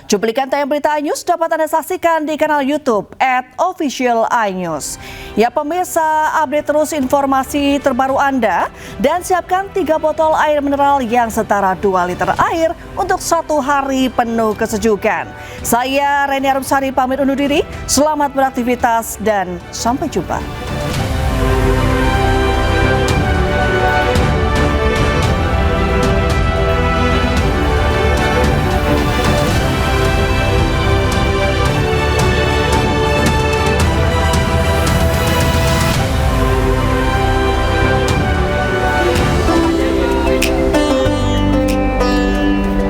Cuplikan tayang berita iNews dapat Anda saksikan di kanal YouTube @officialinews. Ya pemirsa, update terus informasi terbaru Anda dan siapkan 3 botol air mineral yang setara 2 liter air untuk 1 hari penuh kesejukan. Saya Reni Arumsari pamit undur diri, selamat beraktivitas dan sampai jumpa.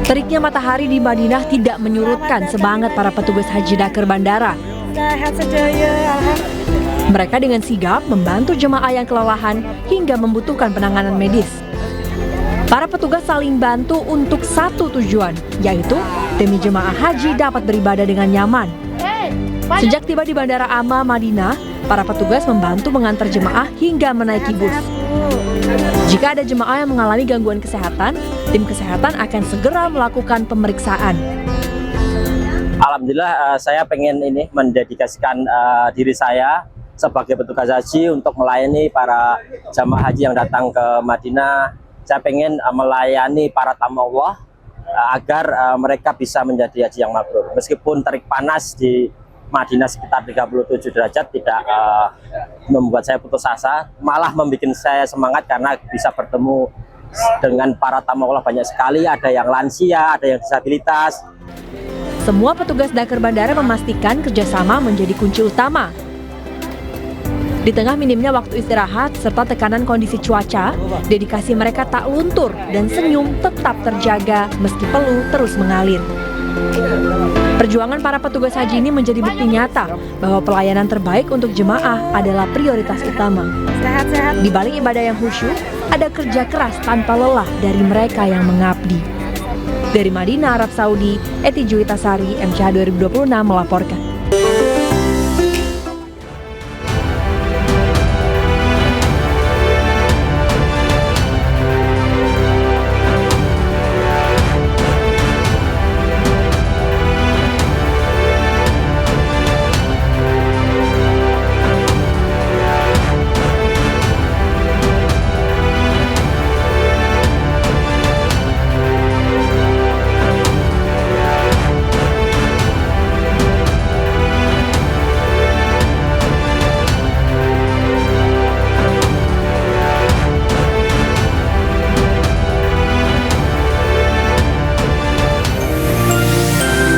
Teriknya matahari di Madinah tidak menyurutkan semangat para petugas haji nakir bandara. Mereka dengan sigap membantu jemaah yang kelelahan hingga membutuhkan penanganan medis. Para petugas saling bantu untuk satu tujuan, yaitu demi jemaah haji dapat beribadah dengan nyaman. Sejak tiba di Bandara Amma, Madinah, para petugas membantu mengantar jemaah hingga menaiki bus. Jika ada jemaah yang mengalami gangguan kesehatan, tim kesehatan akan segera melakukan pemeriksaan. Alhamdulillah saya pengen ini mendedikasikan diri saya sebagai petugas haji untuk melayani para jamaah haji yang datang ke Madinah. Saya pengen melayani para tamu Allah agar mereka bisa menjadi haji yang mabrur. Meskipun terik panas di Madinah sekitar 37 derajat tidak membuat saya putus asa, malah membuat saya semangat karena bisa bertemu dengan para tamu Allah banyak sekali, ada yang lansia, ada yang disabilitas. Semua petugas Dakar Bandara memastikan kerjasama menjadi kunci utama. Di tengah minimnya waktu istirahat serta tekanan kondisi cuaca, dedikasi mereka tak luntur dan senyum tetap terjaga meski peluh terus mengalir. Perjuangan para petugas haji ini menjadi bukti nyata bahwa pelayanan terbaik untuk jemaah adalah prioritas utama. Di balik ibadah yang khusyuk, ada kerja keras tanpa lelah dari mereka yang mengabdi. Dari Madinah, Arab Saudi, Eti Juwitasari, MCH 2026 melaporkan.